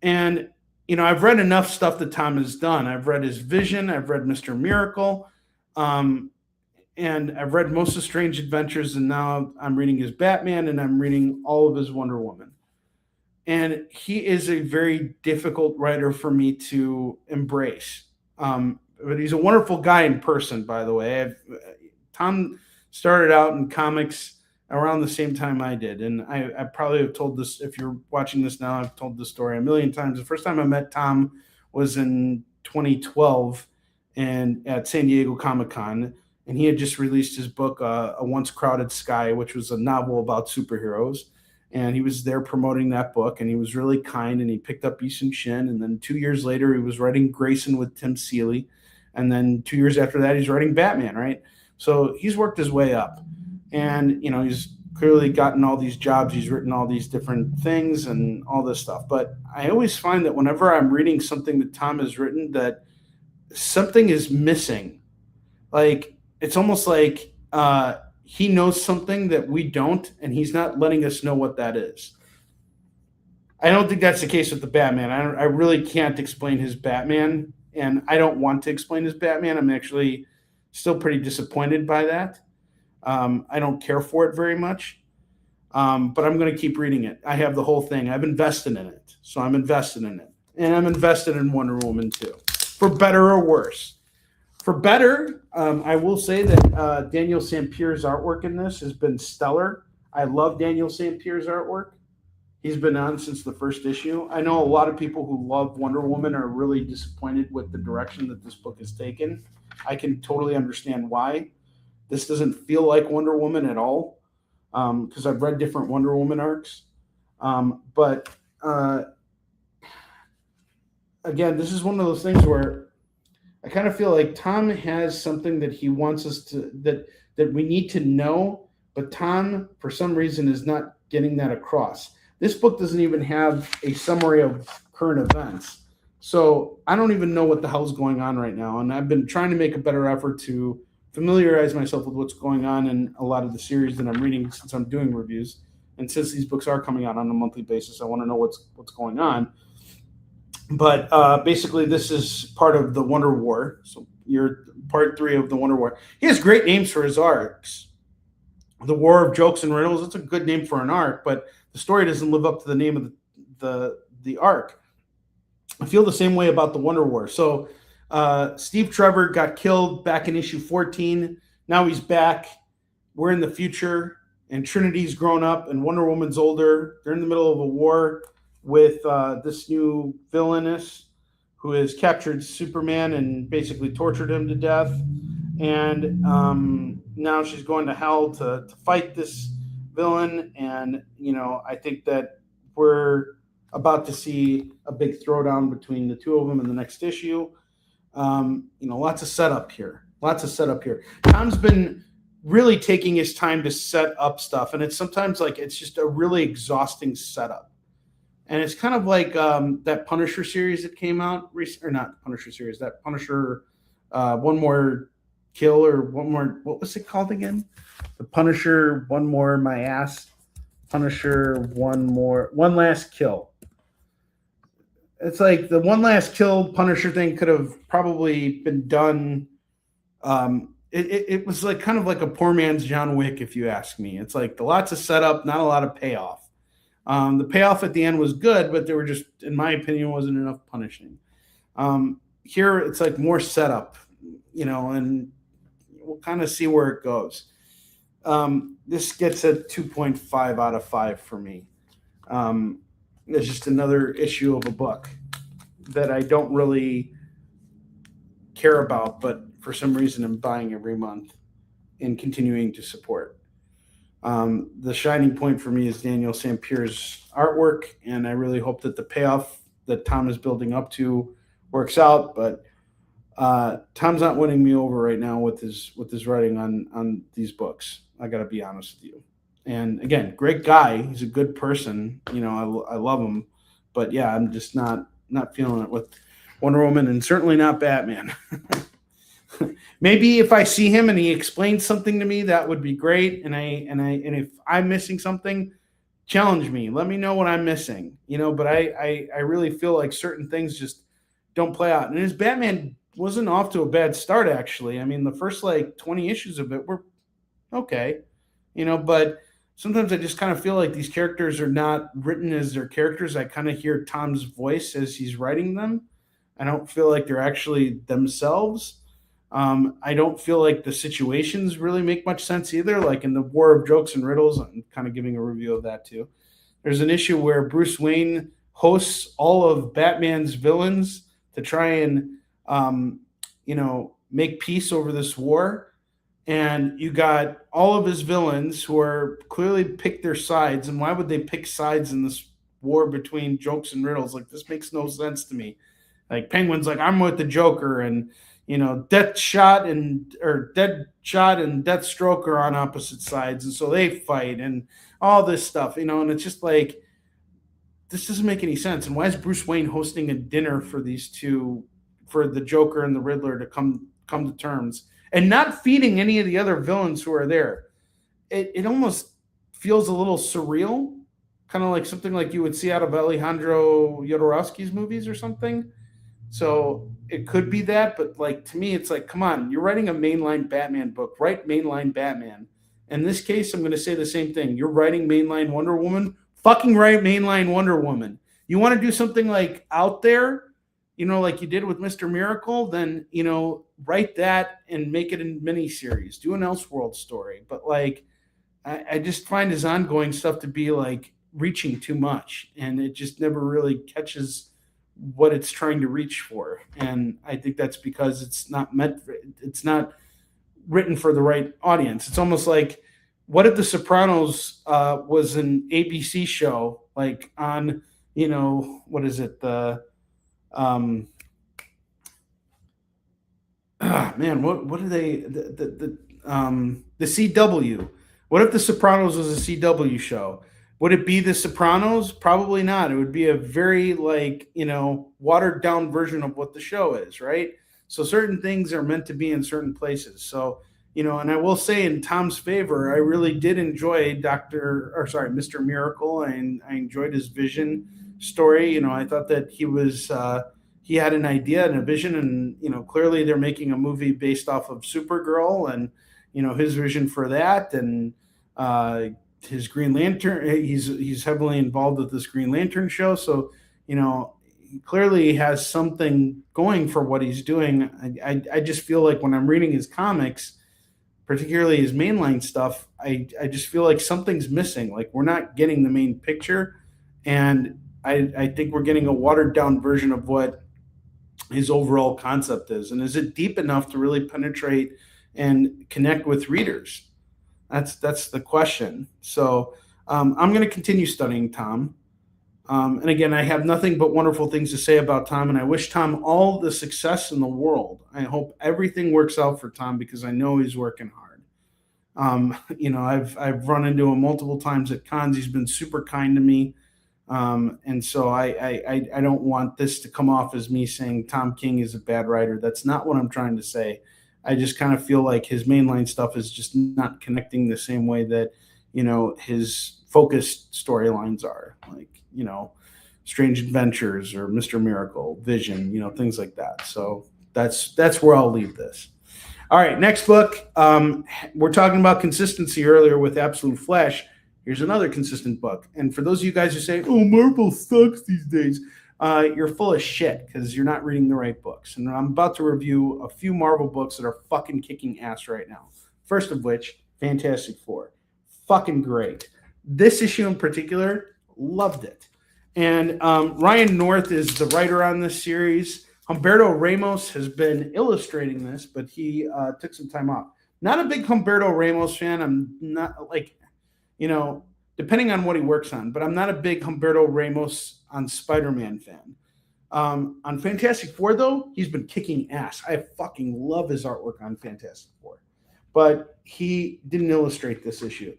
And, I've read enough stuff that Tom has done. I've read his Vision. I've read Mr. Miracle. And I've read most of Strange Adventures. And now I'm reading his Batman, and I'm reading all of his Wonder Woman. And he is a very difficult writer for me to embrace. But he's a wonderful guy in person, by the way. Tom started out in comics around the same time I did. And I probably have told this, if you're watching this now, I've told this story a million times. The first time I met Tom was in 2012 and at San Diego Comic-Con. And he had just released his book, A Once Crowded Sky, which was a novel about superheroes. And he was there promoting that book, and he was really kind, and he picked up Easton Shin. And then 2 years later, he was writing Grayson with Tim Seeley. And then 2 years after that, he's writing Batman, right? So he's worked his way up. And, he's clearly gotten all these jobs. He's written all these different things and all this stuff. But I always find that whenever I'm reading something that Tom has written, that something is missing. Like, it's almost like he knows something that we don't, and he's not letting us know what that is. I don't think that's the case with the Batman. I really can't explain his Batman, and I don't want to explain his Batman. I'm actually still pretty disappointed by that. I don't care for it very much, but I'm going to keep reading it. I have the whole thing. I've invested in it, so I'm invested in it. And I'm invested in Wonder Woman too, for better or worse. For better, I will say that Daniel Sampier's artwork in this has been stellar. I love Daniel Sampier's artwork. He's been on since the first issue. I know a lot of people who love Wonder Woman are really disappointed with the direction that this book has taken. I can totally understand why. This doesn't feel like Wonder Woman at all, because I've read different Wonder Woman arcs. But again, this is one of those things where I kind of feel like Tom has something that he wants us to, that we need to know, but Tom, for some reason, is not getting that across. This book doesn't even have a summary of current events. So I don't even know what the hell's going on right now. And I've been trying to make a better effort to familiarize myself with what's going on in a lot of the series that I'm reading since I'm doing reviews. And since these books are coming out on a monthly basis, I want to know what's going on. But basically, this is part of the Wonder War. So you're part 3 of the Wonder War. He has great names for his arcs. The War of Jokes and Riddles, it's a good name for an arc, but the story doesn't live up to the name of the arc. I feel the same way about the Wonder War. So Steve Trevor got killed back in issue 14. Now he's back. We're in the future, and Trinity's grown up, and Wonder Woman's older. They're in the middle of a war with this new villainess who has captured Superman and basically tortured him to death. And now she's going to hell to fight this villain. And, I think that we're about to see a big throwdown between the two of them in the next issue. Lots of setup here. Tom's been really taking his time to set up stuff. And it's sometimes like it's just a really exhausting setup. And it's kind of like that Punisher series that came out recently, or not Punisher series, that Punisher One More Kill, or One More, what was it called again? The Punisher One More My Ass, Punisher One Last Kill. It's like the One Last Kill Punisher thing could have probably been done. It was like kind of like a poor man's John Wick, if you ask me. It's like lots of setup, not a lot of payoff. The payoff at the end was good, but there were just, in my opinion, wasn't enough punishing. Here, it's like more setup, and we'll kind of see where it goes. This gets a 2.5 out of 5 for me. It's just another issue of a book that I don't really care about, but for some reason I'm buying every month and continuing to support. The shining point for me is Daniel Sampier's artwork, and I really hope that the payoff that Tom is building up to works out. But Tom's not winning me over right now with his writing on these books. I got to be honest with you. And again, great guy. He's a good person. I love him. But yeah, I'm just not feeling it with Wonder Woman, and certainly not Batman. Maybe if I see him and he explains something to me, that would be great. And if I'm missing something, challenge me. Let me know what I'm missing. But I really feel like certain things just don't play out. And his Batman wasn't off to a bad start, actually. I mean, the first 20 issues of it were okay, but sometimes I just kind of feel like these characters are not written as their characters. I kind of hear Tom's voice as he's writing them. I don't feel like they're actually themselves. I don't feel like the situations really make much sense either. Like in the War of Jokes and Riddles, I'm kind of giving a review of that too. There's an issue where Bruce Wayne hosts all of Batman's villains to try and, make peace over this war. And you got all of his villains who are clearly picked their sides. And why would they pick sides in this war between jokes and riddles? Like, this makes no sense to me. Like, Penguin's like, I'm with the Joker, and Deadshot and Deathstroke are on opposite sides, and so they fight and all this stuff, and it's just like, this doesn't make any sense. And why is Bruce Wayne hosting a dinner for these two, for the Joker and the Riddler to come to terms, and not feeding any of the other villains who are there? It almost feels a little surreal, kind of like something like you would see out of Alejandro Jodorowsky's movies or something. So it could be that, but like, to me, it's like, come on, you're writing a mainline Batman book, write mainline Batman. In this case, I'm going to say the same thing. You're writing mainline Wonder Woman, fucking write mainline Wonder Woman. You want to do something like out there, like you did with Mr. Miracle, then, write that and make it a miniseries. Do an Elseworld story. But like, I just find his ongoing stuff to be like reaching too much, and it just never really catches what it's trying to reach for. And I think that's because it's not written for the right audience. It's almost like, what if The Sopranos was an ABC show, like on, what is it? What are they, the CW? What if The Sopranos was a CW show? Would it be The Sopranos? Probably not. It would be a very watered down version of what the show is, right? So certain things are meant to be in certain places. So, and I will say, in Tom's favor, I really did enjoy Mr. Miracle, and I enjoyed his Vision story. I thought that he had an idea and a vision, and clearly they're making a movie based off of Supergirl, and his vision for that, and his Green Lantern. He's heavily involved with this Green Lantern show, so he clearly has something going for what he's doing. I just feel like when I'm reading his comics, particularly his mainline stuff, I just feel like something's missing. Like, we're not getting the main picture, and I think we're getting a watered down version of what his overall concept is. And is it deep enough to really penetrate and connect with readers? That's the question. So I'm going to continue studying Tom. And again, I have nothing but wonderful things to say about Tom, and I wish Tom all the success in the world. I hope everything works out for Tom, because I know he's working hard. I've run into him multiple times at cons. He's been super kind to me. And so I don't want this to come off as me saying Tom King is a bad writer. That's not what I'm trying to say. I just kind of feel like his mainline stuff is just not connecting the same way that, his focused storylines are, like, Strange Adventures or Mr. Miracle, Vision, things like that. So that's where I'll leave this. All right, next book. We're talking about consistency earlier with Absolute Flash. Here's another consistent book. And for those of you guys who say, oh, Marvel sucks these days, you're full of shit, because you're not reading the right books. And I'm about to review a few Marvel books that are fucking kicking ass right now. First of which, Fantastic Four. Fucking great. This issue in particular, loved it. And Ryan North is the writer on this series. Humberto Ramos has been illustrating this, but he took some time off. Not a big Humberto Ramos fan. I'm not, like, depending on what he works on, but I'm not a big Humberto Ramos on Spider-Man fan. On Fantastic Four, though, he's been kicking ass. I fucking love his artwork on Fantastic Four, but he didn't illustrate this issue.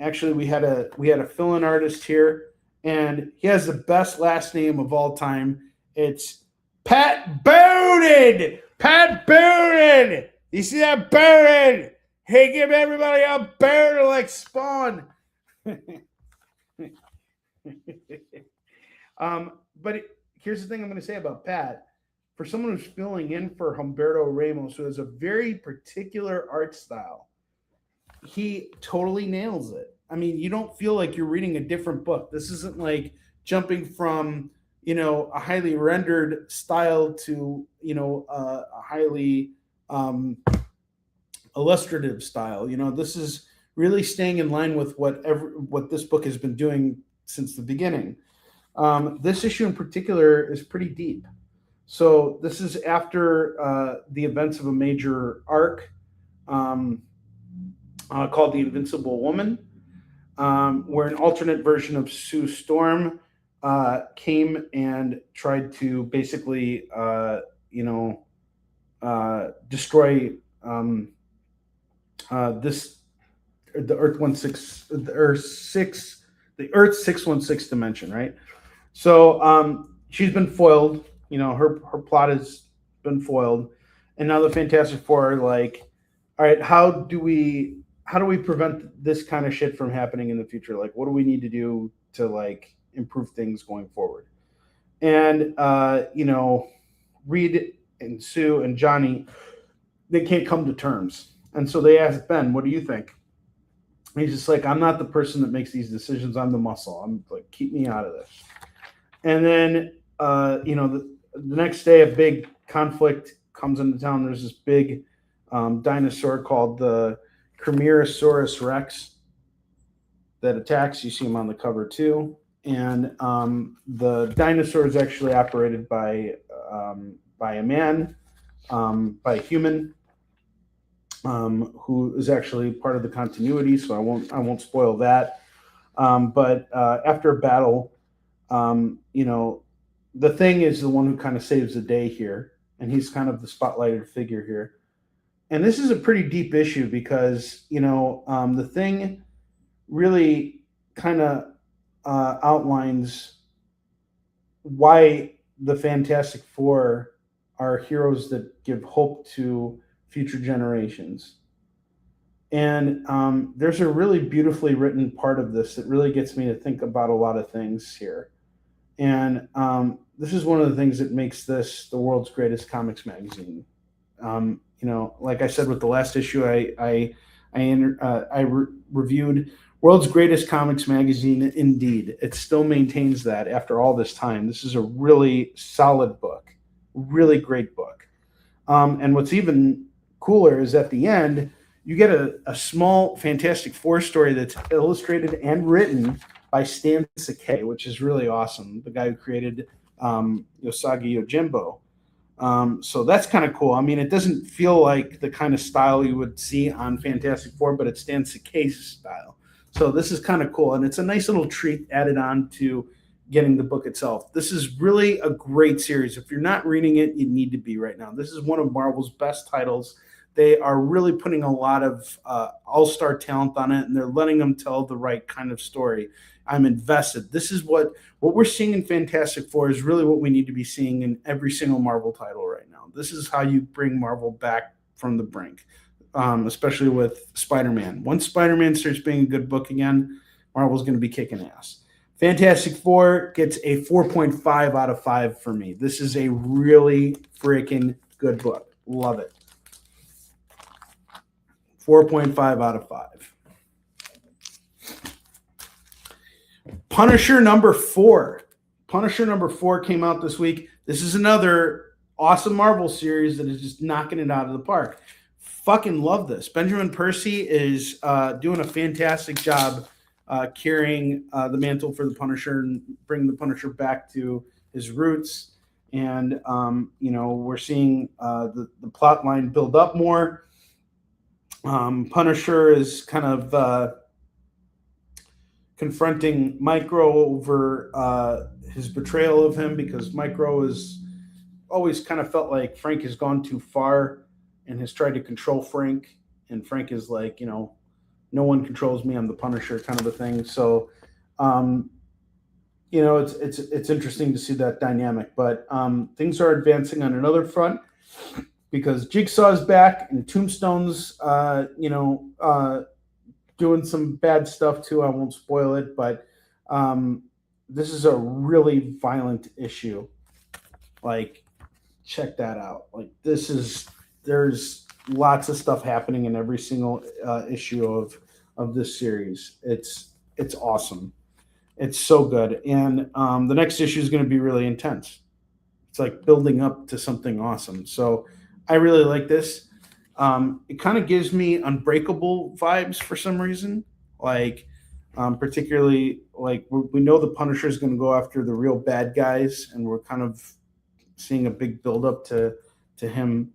Actually, we had a fill-in artist here, and he has the best last name of all time. It's Pat Boonen. Pat Boonen. You see that Boonen? Hey, give everybody a Boonen like Spawn. But here's the thing I'm going to say about Pat. For someone who's filling in for Humberto Ramos, who has a very particular art style, he totally nails it. I mean, you don't feel like you're reading a different book. This isn't like jumping from, a highly rendered style to, a highly illustrative style. You know, this is really staying in line with what this book has been doing since the beginning. This issue in particular is pretty deep. So this is after the events of a major arc called The Invincible Woman, where an alternate version of Sue Storm came and tried to basically, destroy the Earth's 616 dimension, right? So she's been foiled. You know, her plot has been foiled, and now the Fantastic Four are like, all right, how do we prevent this kind of shit from happening in the future? Like, what do we need to do to like improve things going forward? And Reed and Sue and Johnny, they can't come to terms, and so they ask Ben, "What do you think?" And he's just like, "I'm not the person that makes these decisions. I'm the muscle. I'm like, keep me out of this." And then the next day, a big conflict comes into town. There's this big dinosaur called the Chimerasaurus Rex that attacks. You see him on the cover too. And the dinosaur is actually operated by a man, by a human, who is actually part of the continuity. So I won't spoil that. But after a battle, the Thing is the one who kind of saves the day here, and he's kind of the spotlighted figure here. And this is a pretty deep issue because the Thing really kind of outlines why the Fantastic Four are heroes that give hope to future generations. And there's a really beautifully written part of this that really gets me to think about a lot of things here. And this is one of the things that makes this the world's greatest comics magazine. Like I said with the last issue, I reviewed World's Greatest Comics Magazine. Indeed, it still maintains that after all this time. This is a really solid book, really great book. And what's even cooler is at the end, you get a small Fantastic Four story that's illustrated and written by Stan Sakai, which is really awesome. The guy who created Usagi Yojimbo. So that's kind of cool. I mean, it doesn't feel like the kind of style you would see on Fantastic Four, but it's Stan Sakai's style. So this is kind of cool, and it's a nice little treat added on to getting the book itself. This is really a great series. If you're not reading it, you need to be right now. This is one of Marvel's best titles. They are really putting a lot of all-star talent on it, and they're letting them tell the right kind of story. I'm invested. This is what we're seeing in Fantastic Four is really what we need to be seeing in every single Marvel title right now. This is how you bring Marvel back from the brink, especially with Spider-Man. Once Spider-Man starts being a good book again, Marvel's going to be kicking ass. Fantastic Four gets a 4.5 out of 5 for me. This is a really freaking good book. Love it. 4.5 out of 5. Punisher number 4. Punisher number 4 came out this week. This is another awesome Marvel series that is just knocking it out of the park. Fucking love this. Benjamin Percy is doing a fantastic job carrying the mantle for the Punisher and bringing the Punisher back to his roots. And, we're seeing the plot line build up more. Punisher is kind of confronting Micro over his betrayal of him, because Micro has always kind of felt like Frank has gone too far and has tried to control Frank. And Frank is like, no one controls me. I'm the Punisher, kind of a thing. So, it's interesting to see that dynamic. But things are advancing on another front, because Jigsaw's back and Tombstone's, doing some bad stuff too. I won't spoil it, but this is a really violent issue. Like, check that out. Like, there's lots of stuff happening in every single issue of this series. It's awesome. It's so good. And the next issue is going to be really intense. It's like building up to something awesome. So I really like this. It kind of gives me Unbreakable vibes for some reason. Like, particularly, like we know the Punisher is going to go after the real bad guys, and we're kind of seeing a big buildup to him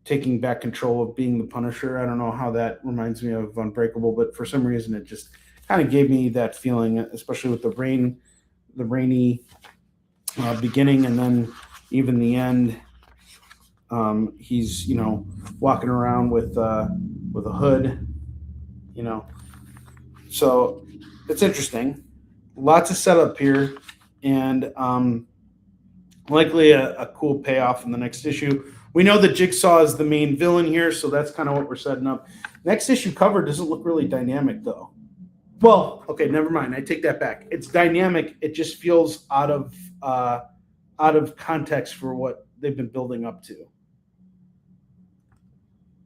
taking back control of being the Punisher. I don't know how that reminds me of Unbreakable, but for some reason it just kind of gave me that feeling, especially with the rainy beginning, and then even the end. He's walking around with a hood, so it's interesting. Lots of setup here, and likely a cool payoff in the next issue. We know that Jigsaw is the main villain here, so that's kind of what we're setting up. Next issue cover doesn't look really dynamic, though. Well, okay, never mind. I take that back. It's dynamic. It just feels out of context for what they've been building up to.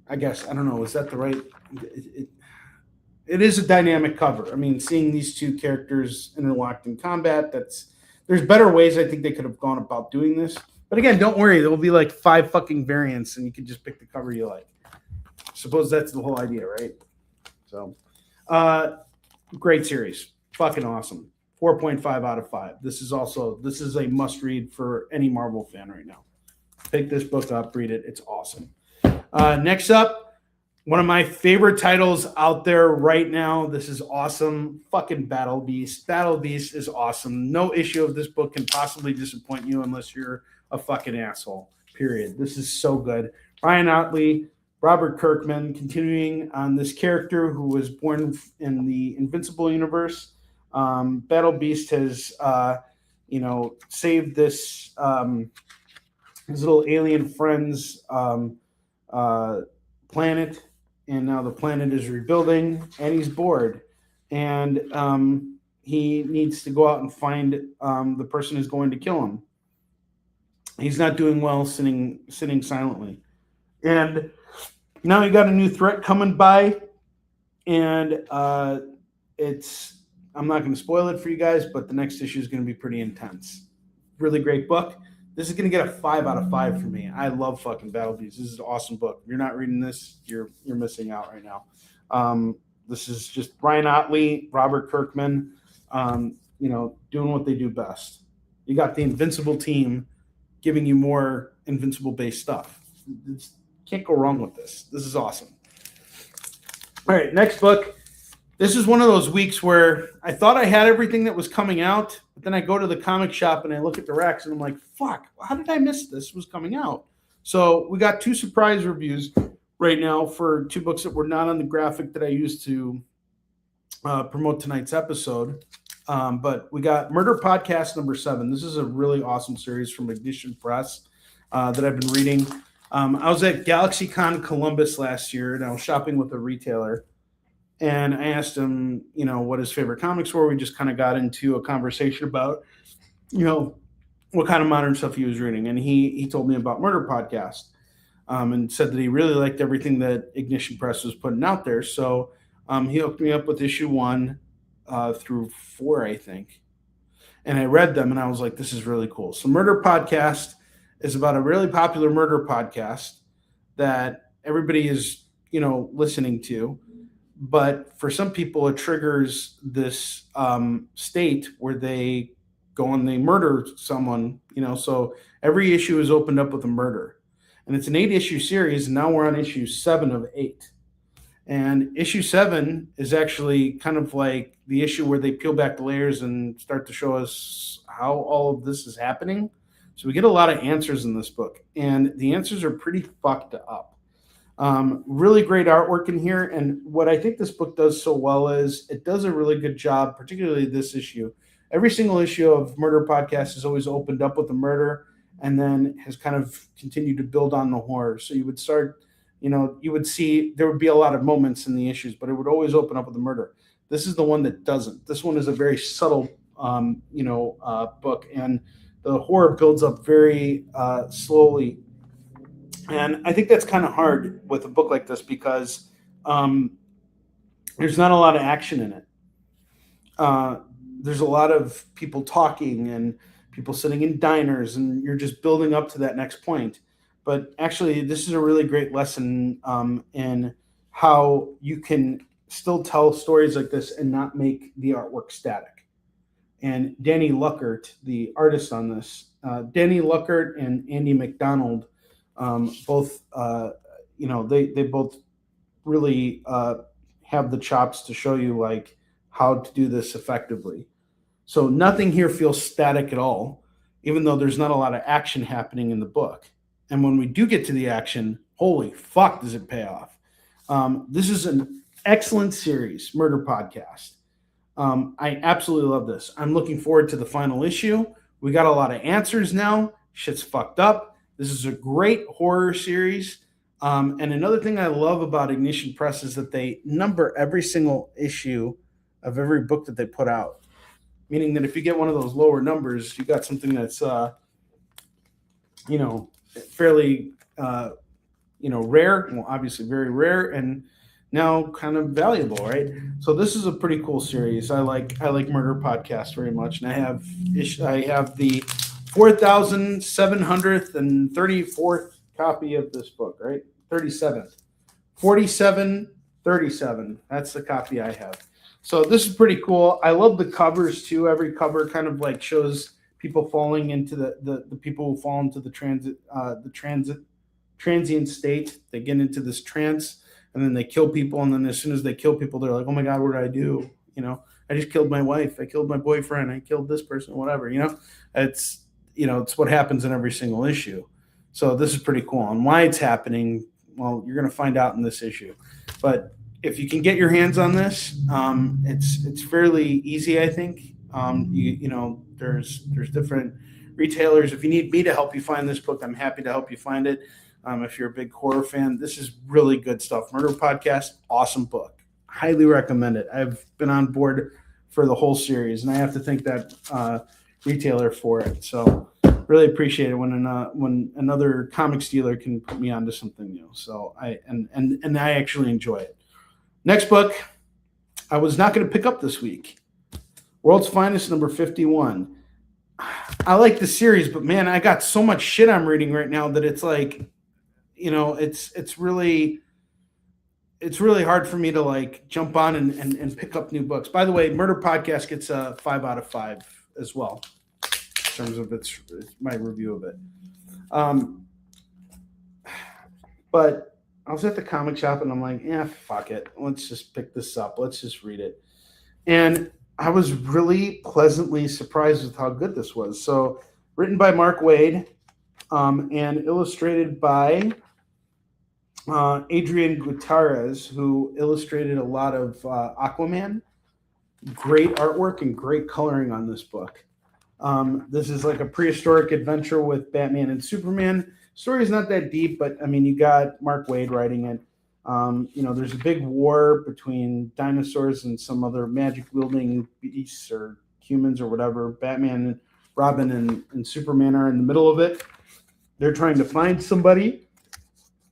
I guess, I don't know. Is that the right? It is a dynamic cover. I mean, seeing these two characters interlocked in combat, there's better ways I think they could have gone about doing this. But again, don't worry. There will be like 5 fucking variants, and you can just pick the cover you like. Suppose that's the whole idea, right? So, great series. Fucking awesome. 4.5 out of 5. This is a must read for any Marvel fan right now. Pick this book up, read it. It's awesome. Next up, one of my favorite titles out there right now. This is awesome. Fucking Battle Beast. Battle Beast is awesome. No issue of this book can possibly disappoint you unless you're a fucking asshole. Period. This is so good. Ryan Otley, Robert Kirkman, continuing on this character who was born in the Invincible universe. Battle Beast has, saved this his little alien friend's planet, and now the planet is rebuilding, and he's bored, and he needs to go out and find the person who's going to kill him. He's not doing well sitting silently, and now he got a new threat coming by, and I'm not going to spoil it for you guys, but the next issue is going to be pretty intense. Really great book. This is going to get a 5 out of 5 for me. I love fucking Battle Beast. This is an awesome book. If you're not reading this, you're missing out right now. This is just Ryan Otley, Robert Kirkman, doing what they do best. You got the Invincible team giving you more Invincible-based stuff. Can't go wrong with this. This is awesome. All right, next book. This is one of those weeks where I thought I had everything that was coming out, but then I go to the comic shop and I look at the racks and I'm like, fuck, how did I miss this? Was coming out. So we got 2 surprise reviews right now for 2 books that were not on the graphic that I used to promote tonight's episode. But we got Murder Podcast number 7. This is a really awesome series from Ignition Press that I've been reading. I was at GalaxyCon Columbus last year, and I was shopping with a retailer. And I asked him, what his favorite comics were. We just kind of got into a conversation about, what kind of modern stuff he was reading. And he told me about Murder Podcast and said that he really liked everything that Ignition Press was putting out there. So he hooked me up with issue 1 through 4, I think. And I read them, and I was like, this is really cool. So Murder Podcast is about a really popular murder podcast that everybody is, listening to. But for some people, it triggers this state where they go and they murder someone, So every issue is opened up with a murder. And it's an 8-issue series, and now we're on issue 7 of 8. And issue 7 is actually kind of like the issue where they peel back the layers and start to show us how all of this is happening. So we get a lot of answers in this book, and the answers are pretty fucked up. Really great artwork in here. And what I think this book does so well is it does a really good job, particularly this issue. Every single issue of Murder Podcast is always opened up with a murder and then has kind of continued to build on the horror. So you would start, you would see there would be a lot of moments in the issues, but it would always open up with a murder. This is the one that doesn't. This one is a very subtle, book, and the horror builds up very slowly. And I think that's kind of hard with a book like this because there's not a lot of action in it. There's a lot of people talking and people sitting in diners, and you're just building up to that next point. but actually this is a really great lesson in how you can still tell stories like this and not make the artwork static. And Danny Luckert, the artist on this, Danny Luckert and Andy McDonald, both, they both really have the chops to show you like how to do this effectively. So nothing here feels static at all, even though there's not a lot of action happening in the book. And when we do get to the action, holy fuck, does it pay off? This is an excellent series, Murder Podcast. I absolutely love this. I'm looking forward to the final issue. We got a lot of answers now. Shit's fucked up. This is a great horror series. And another thing I love about Ignition Press is that they number every single issue of every book that they put out. Meaning that if you get one of those lower numbers, you got something that's, fairly, rare. Well, obviously very rare and now kind of valuable, right? So this is a pretty cool series. I like Murder Podcast very much, and I have the 4,734th copy of this book, right? 37th, 4737. That's the copy I have. So this is pretty cool. I love the covers too. Every cover kind of like shows people falling into the people who fall into the transient state. They get into this trance and then they kill people. And then as soon as they kill people, they're like, oh my God, what did I do? I just killed my wife. I killed my boyfriend. I killed this person, whatever, it's what happens in every single issue. So this is pretty cool. And why it's happening, well, you're going to find out in this issue. But if you can get your hands on this, it's fairly easy, I think. There's different retailers. If you need me to help you find this book, I'm happy to help you find it. If you're a big horror fan, this is really good stuff. Murder Podcast, awesome book. Highly recommend it. I've been on board for the whole series, and I have to thank that retailer for it. So really appreciate it when another comics dealer can put me onto something new. So I actually enjoy it. Next book, I was not going to pick up this week. World's Finest, number 51. I like the series, but man, I got so much shit I'm reading right now that it's like, it's really hard for me to like jump on and pick up new books. By the way, Murder Podcast gets a 5 out of 5 as well in terms of my review of it. But I was at the comic shop and I'm like, fuck it. Let's just pick this up. Let's just read it. And I was really pleasantly surprised with how good this was. So written by Mark Waid and illustrated by Adrian Gutierrez, who illustrated a lot of Aquaman. Great artwork and great coloring on this book. This is like a prehistoric adventure with Batman and Superman. Story's not that deep, but I mean, you got Mark Waid writing it. There's a big war between dinosaurs and some other magic-wielding beasts or humans or whatever. Batman and Robin and Superman are in the middle of it. They're trying to find somebody,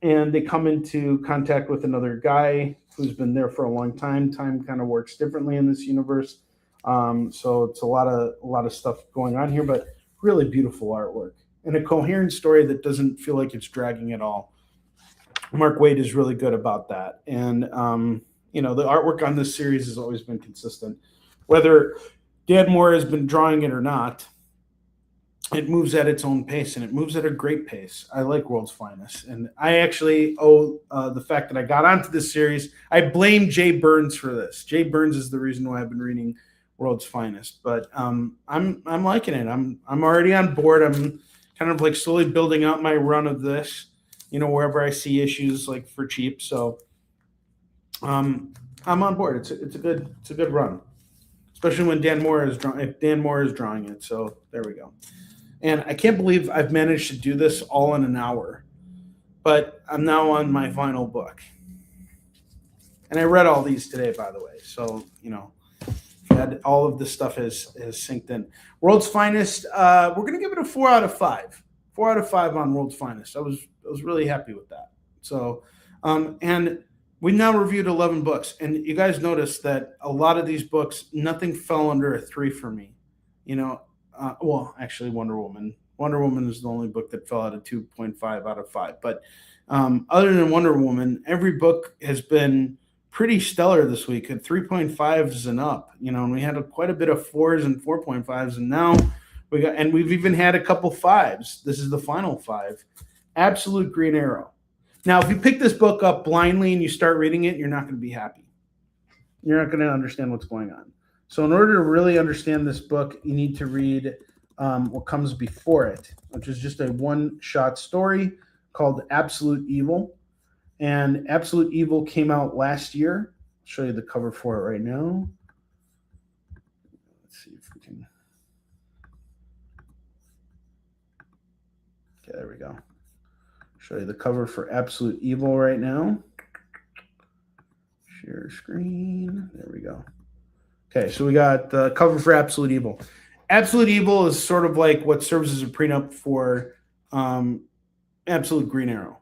and they come into contact with another guy who's been there for a long time. Time kind of works differently in this universe. So it's a lot of stuff going on here, but really beautiful artwork and a coherent story that doesn't feel like it's dragging at all. Mark Waid is really good about that. And, the artwork on this series has always been consistent. Whether Dan Moore has been drawing it or not, it moves at its own pace, and it moves at a great pace. I like World's Finest. And I actually owe the fact that I got onto this series, I blame Jay Burns for this. Jay Burns is the reason why I've been reading World's Finest. But I'm liking it. I'm already on board. I'm kind of like slowly building out my run of this. Wherever I see issues like for cheap. So I'm on board. It's a good run, especially when Dan Moore is drawing it. So there we go. And I can't believe I've managed to do this all in an hour, but I'm now on my final book. And I read all these today, by the way. So, all of this stuff has synced in. World's Finest, we're going to give it a 4 out of 5. 4 out of 5 on World's Finest. I was really happy with that. So, and we now reviewed 11 books, and you guys noticed that a lot of these books, nothing fell under a 3 for me. Actually, Wonder Woman Wonder Woman is the only book that fell out of 2.5 out of 5. But other than Wonder Woman, every book has been pretty stellar this week at 3.5s and up. And we had quite a bit of 4s and 4.5s, and now we've even had a couple 5s. This is the final 5. Absolute Green Arrow. Now, if you pick this book up blindly and you start reading it, you're not going to be happy. You're not going to understand what's going on. So in order to really understand this book, you need to read what comes before it, which is just a one-shot story called Absolute Evil. And Absolute Evil came out last year. I'll show you the cover for it right now. Let's see if we can. Okay, there we go. Show you the cover for Absolute Evil right now. Share screen. There we go. Okay, so we got the cover for Absolute Evil. Absolute Evil is sort of like what serves as a prenup for Absolute Green Arrow,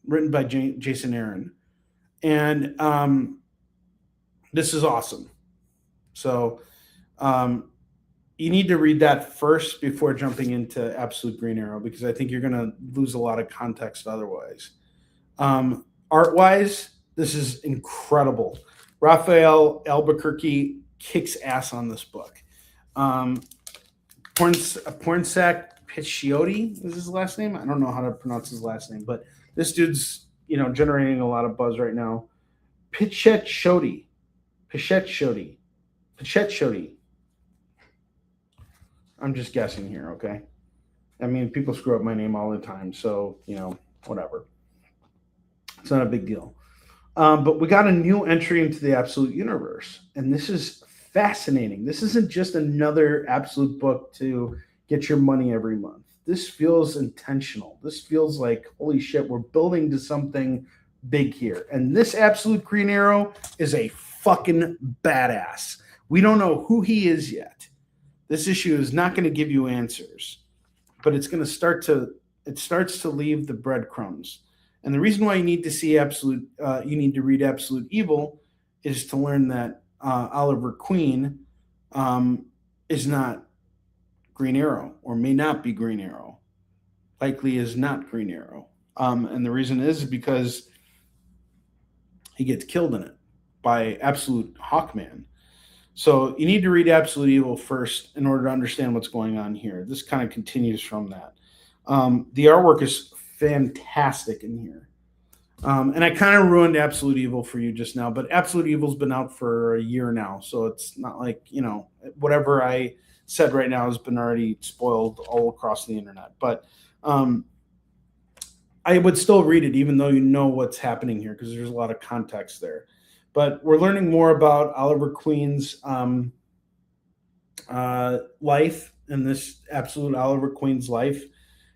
written by Jason Aaron. And this is awesome. So you need to read that first before jumping into Absolute Green Arrow, because I think you're going to lose a lot of context otherwise. Art-wise, this is incredible. Raphael Albuquerque kicks ass on this book. Pornsak Picciotti is his last name. I don't know how to pronounce his last name, but this dude's generating a lot of buzz right now. Picciotti. I'm just guessing here, okay? I mean, people screw up my name all the time, so whatever. It's not a big deal. But we got a new entry into the Absolute universe, and this is fascinating. This isn't just another Absolute book to get your money every month. This feels intentional. This feels like, holy shit, we're building to something big here. And this Absolute Green Arrow is a fucking badass. We don't know who he is yet. This issue is not going to give you answers, but it starts to leave the breadcrumbs. And the reason why you need to see you need to read Absolute Evil is to learn that Oliver Queen is not Green Arrow, or may not be Green Arrow. Likely is not Green Arrow. And the reason is because he gets killed in it by Absolute Hawkman. So you need to read Absolute Evil first in order to understand what's going on here. This kind of continues from that. The artwork is fantastic in here. And I kind of ruined Absolute Evil for you just now, but Absolute Evil's been out for a year now. So it's not like, whatever I said right now has been already spoiled all across the internet. But I would still read it, even though you know what's happening here, because there's a lot of context there. But we're learning more about Oliver Queen's life, in this Absolute Oliver Queen's life,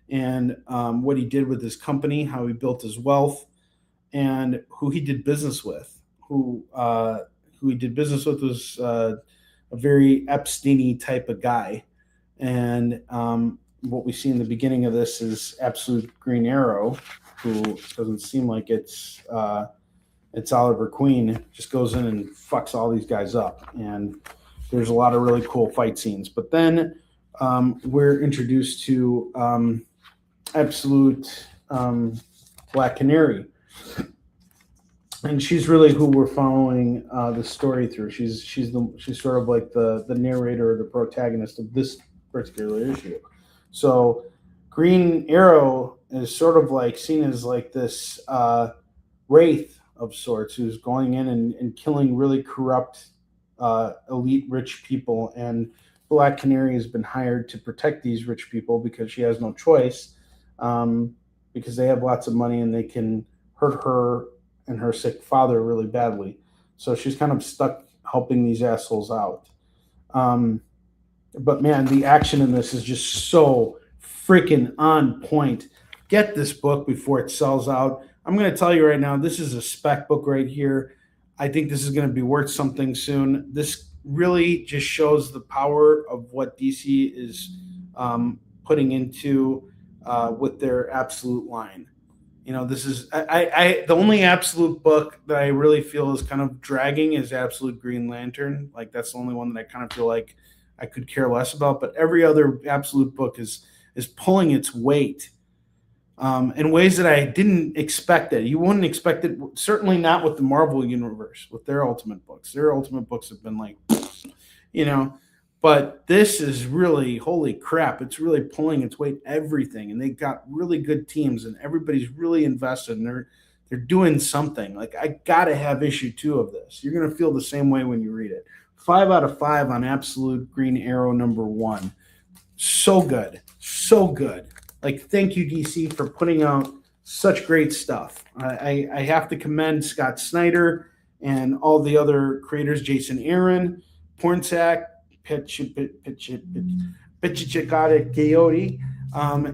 and what he did with his company, how he built his wealth, and who he did business with. Who he did business with was a very Epstein-y type of guy. And what we see in the beginning of this is Absolute Green Arrow, who doesn't seem like it's Oliver Queen, just goes in and fucks all these guys up. And there's a lot of really cool fight scenes. But then we're introduced to Absolute Black Canary. And she's really who we're following the story through. She's sort of like the narrator or the protagonist of this particular issue. So Green Arrow is sort of like seen as like this wraith of sorts, who's going in and killing really corrupt elite rich people. And Black Canary has been hired to protect these rich people because she has no choice, because they have lots of money and they can hurt her and her sick father really badly. So she's kind of stuck helping these assholes out. But man, the action in this is just so freaking on point. Get this book before it sells out. I'm going to tell you right now, this is a spec book right here. I think this is going to be worth something soon. This really just shows the power of what DC is putting into with their Absolute line. This is the only Absolute book that I really feel is kind of dragging is Absolute Green Lantern. Like, that's the only one that I kind of feel like I could care less about. But every other Absolute book is is pulling its weight in ways that I didn't expect it. You wouldn't expect it, certainly not with the Marvel Universe, with their Ultimate books. Their Ultimate books have been like, but this is really, holy crap, it's really pulling its weight, everything. And they got really good teams and everybody's really invested and they're doing something. Like, I got to have issue 2 of this. You're going to feel the same way when you read it. 5 out of 5 on Absolute Green Arrow #1. So good. So good. Like, thank you, DC, for putting out such great stuff. I have to commend Scott Snyder and all the other creators, Jason Aaron, Pornsack, Pichikade Coyote,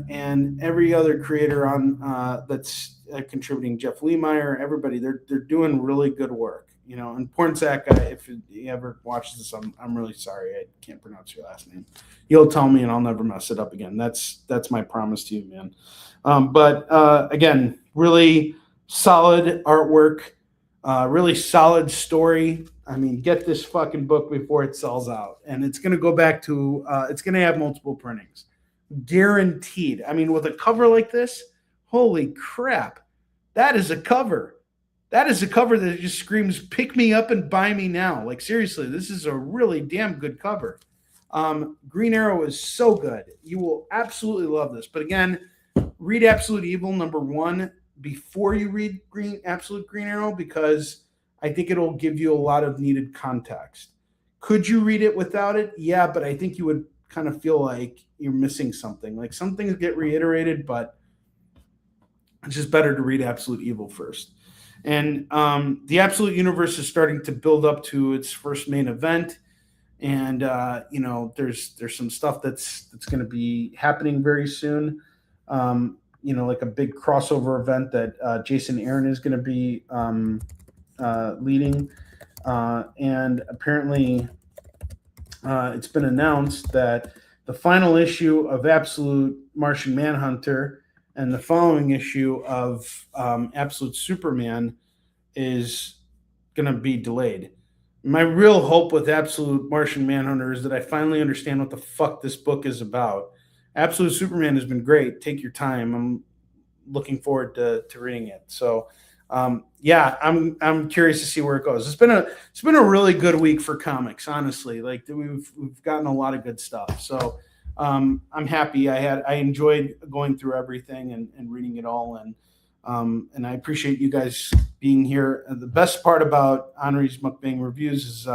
and every other creator on that's contributing. Jeff Lemire, everybody, they're doing really good work. And Pornsack, if you ever watch this, I'm really sorry, I can't pronounce your last name. You'll tell me, and I'll never mess it up again. That's my promise to you, man. But again, really solid artwork, really solid story. I mean, get this fucking book before it sells out, and it's going to go back to. It's going to have multiple printings, guaranteed. I mean, with a cover like this, holy crap, that is a cover. That is a cover that just screams, pick me up and buy me now. Like, seriously, this is a really damn good cover. Green Arrow is so good. You will absolutely love this. But again, read Absolute Evil #1 before you read Absolute Green Arrow, because I think it'll give you a lot of needed context. Could you read it without it? Yeah, but I think you would kind of feel like you're missing something. Like, some things get reiterated, but it's just better to read Absolute Evil first. And the Absolute Universe is starting to build up to its first main event, and there's some stuff that's going to be happening very soon. Like a big crossover event that Jason Aaron is going to be leading, and apparently it's been announced that the final issue of Absolute Martian Manhunter and the following issue of Absolute Superman is going to be delayed. My real hope with Absolute Martian Manhunter is that I finally understand what the fuck this book is about. Absolute Superman has been great. Take your time. I'm looking forward to reading it. So, I'm curious to see where it goes. It's been a really good week for comics, honestly. Like, we've gotten a lot of good stuff. So, I'm happy. I enjoyed going through everything and reading it all, and I appreciate you guys being here. And the best part about Onrie'S Mukbang reviews is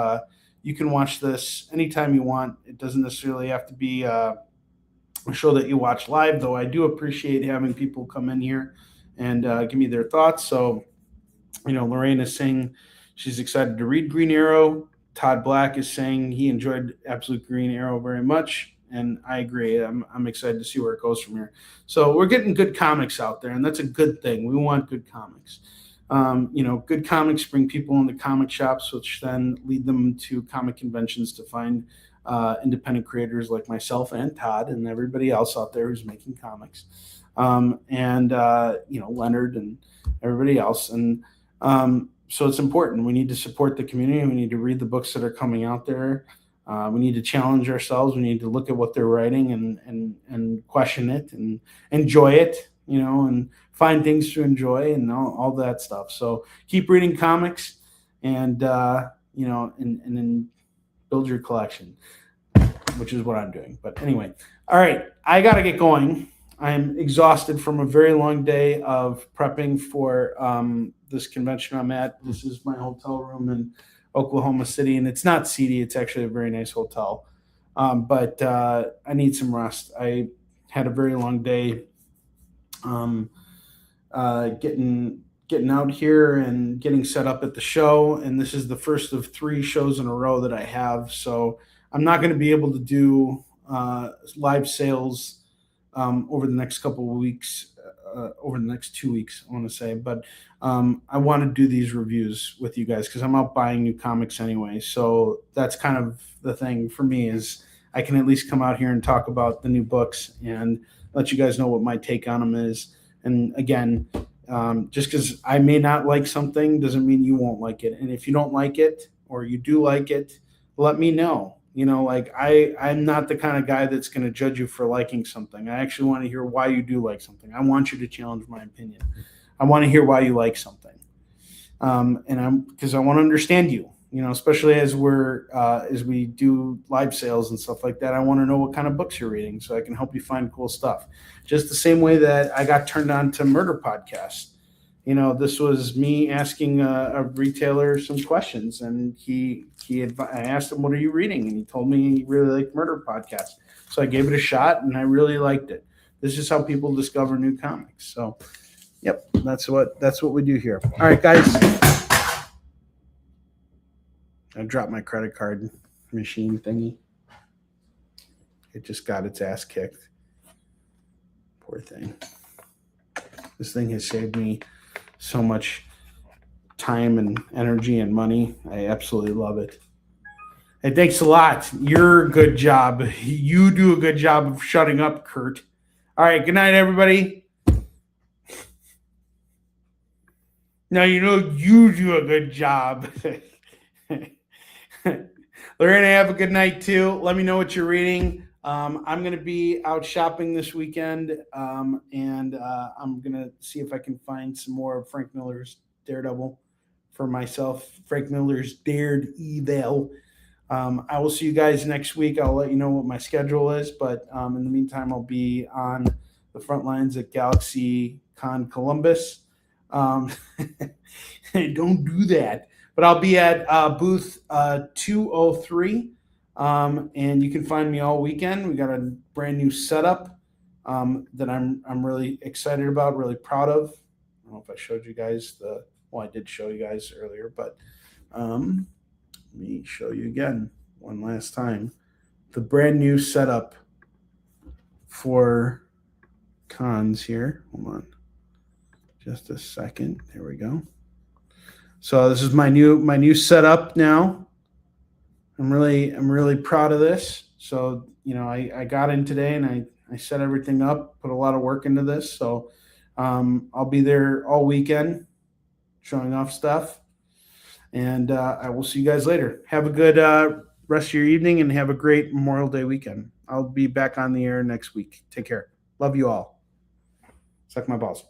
you can watch this anytime you want. It doesn't necessarily have to be a show that you watch live, though I do appreciate having people come in here and give me their thoughts. So, Lorraine is saying she's excited to read Green Arrow. Todd Black is saying he enjoyed Absolute Green Arrow very much. And I agree. I'm excited to see where it goes from here. So we're getting good comics out there, and that's a good thing. We want good comics. Good comics bring people into comic shops, which then lead them to comic conventions to find independent creators like myself and Todd and everybody else out there who's making comics, and Leonard and everybody else. And so it's important. We need to support the community. We need to read the books that are coming out there. We need to challenge ourselves. We need to look at what they're writing and question it and enjoy it, and find things to enjoy and all that stuff. So keep reading comics and then build your collection, which is what I'm doing. But anyway, all right, I got to get going. I'm exhausted from a very long day of prepping for this convention I'm at. This is my hotel room in Oklahoma City, and it's not seedy. It's actually a very nice hotel, but I need some rest. I had a very long day getting out here and getting set up at the show, and this is the first of 3 shows in a row that I have, so I'm not going to be able to do live sales over the next couple of weeks, over the next 2 weeks, I want to say. But I want to do these reviews with you guys because I'm out buying new comics anyway. So that's kind of the thing for me, is I can at least come out here and talk about the new books and let you guys know what my take on them is. And again, just because I may not like something doesn't mean you won't like it. And if you don't like it or you do like it, let me know. You know, like I'm not the kind of guy that's going to judge you for liking something. I actually want to hear why you do like something. I want you to challenge my opinion. I want to hear why you like something. Because I want to understand you, you know, especially as we do live sales and stuff like that. I want to know what kind of books you're reading so I can help you find cool stuff. Just the same way that I got turned on to murder podcasts. You know, this was me asking a retailer some questions, and I asked him, "What are you reading?" And he told me he really liked murder podcasts. So I gave it a shot, and I really liked it. This is how people discover new comics. So, yep, that's what we do here. All right, guys. I dropped my credit card machine thingy. It just got its ass kicked. Poor thing. This thing has saved me so much time and energy and money. I absolutely love it. Hey, thanks a lot. You're a good job. You do a good job of shutting up, Kurt. All right, good night, everybody. Now you know you do a good job. Lorena, have a good night too. Let me know what you're reading. I'm going to be out shopping this weekend, and I'm going to see if I can find some more of Frank Miller's Daredevil for myself. Frank Miller's Daredevil. I will see you guys next week. I'll let you know what my schedule is, but in the meantime, I'll be on the front lines at Galaxy Con Columbus. Don't do that. But I'll be at booth 203, and you can find me all weekend. We got a brand new setup that I'm really excited about, really proud of. I don't know if I showed you guys I did show you guys earlier, but let me show you again one last time. The brand new setup for cons here. Hold on, just a second. There we go. So this is my new setup now. I'm really proud of this. So, you know, I got in today and I set everything up, put a lot of work into this. So I'll be there all weekend showing off stuff. And I will see you guys later. Have a good rest of your evening and have a great Memorial Day weekend. I'll be back on the air next week. Take care. Love you all. Suck my balls.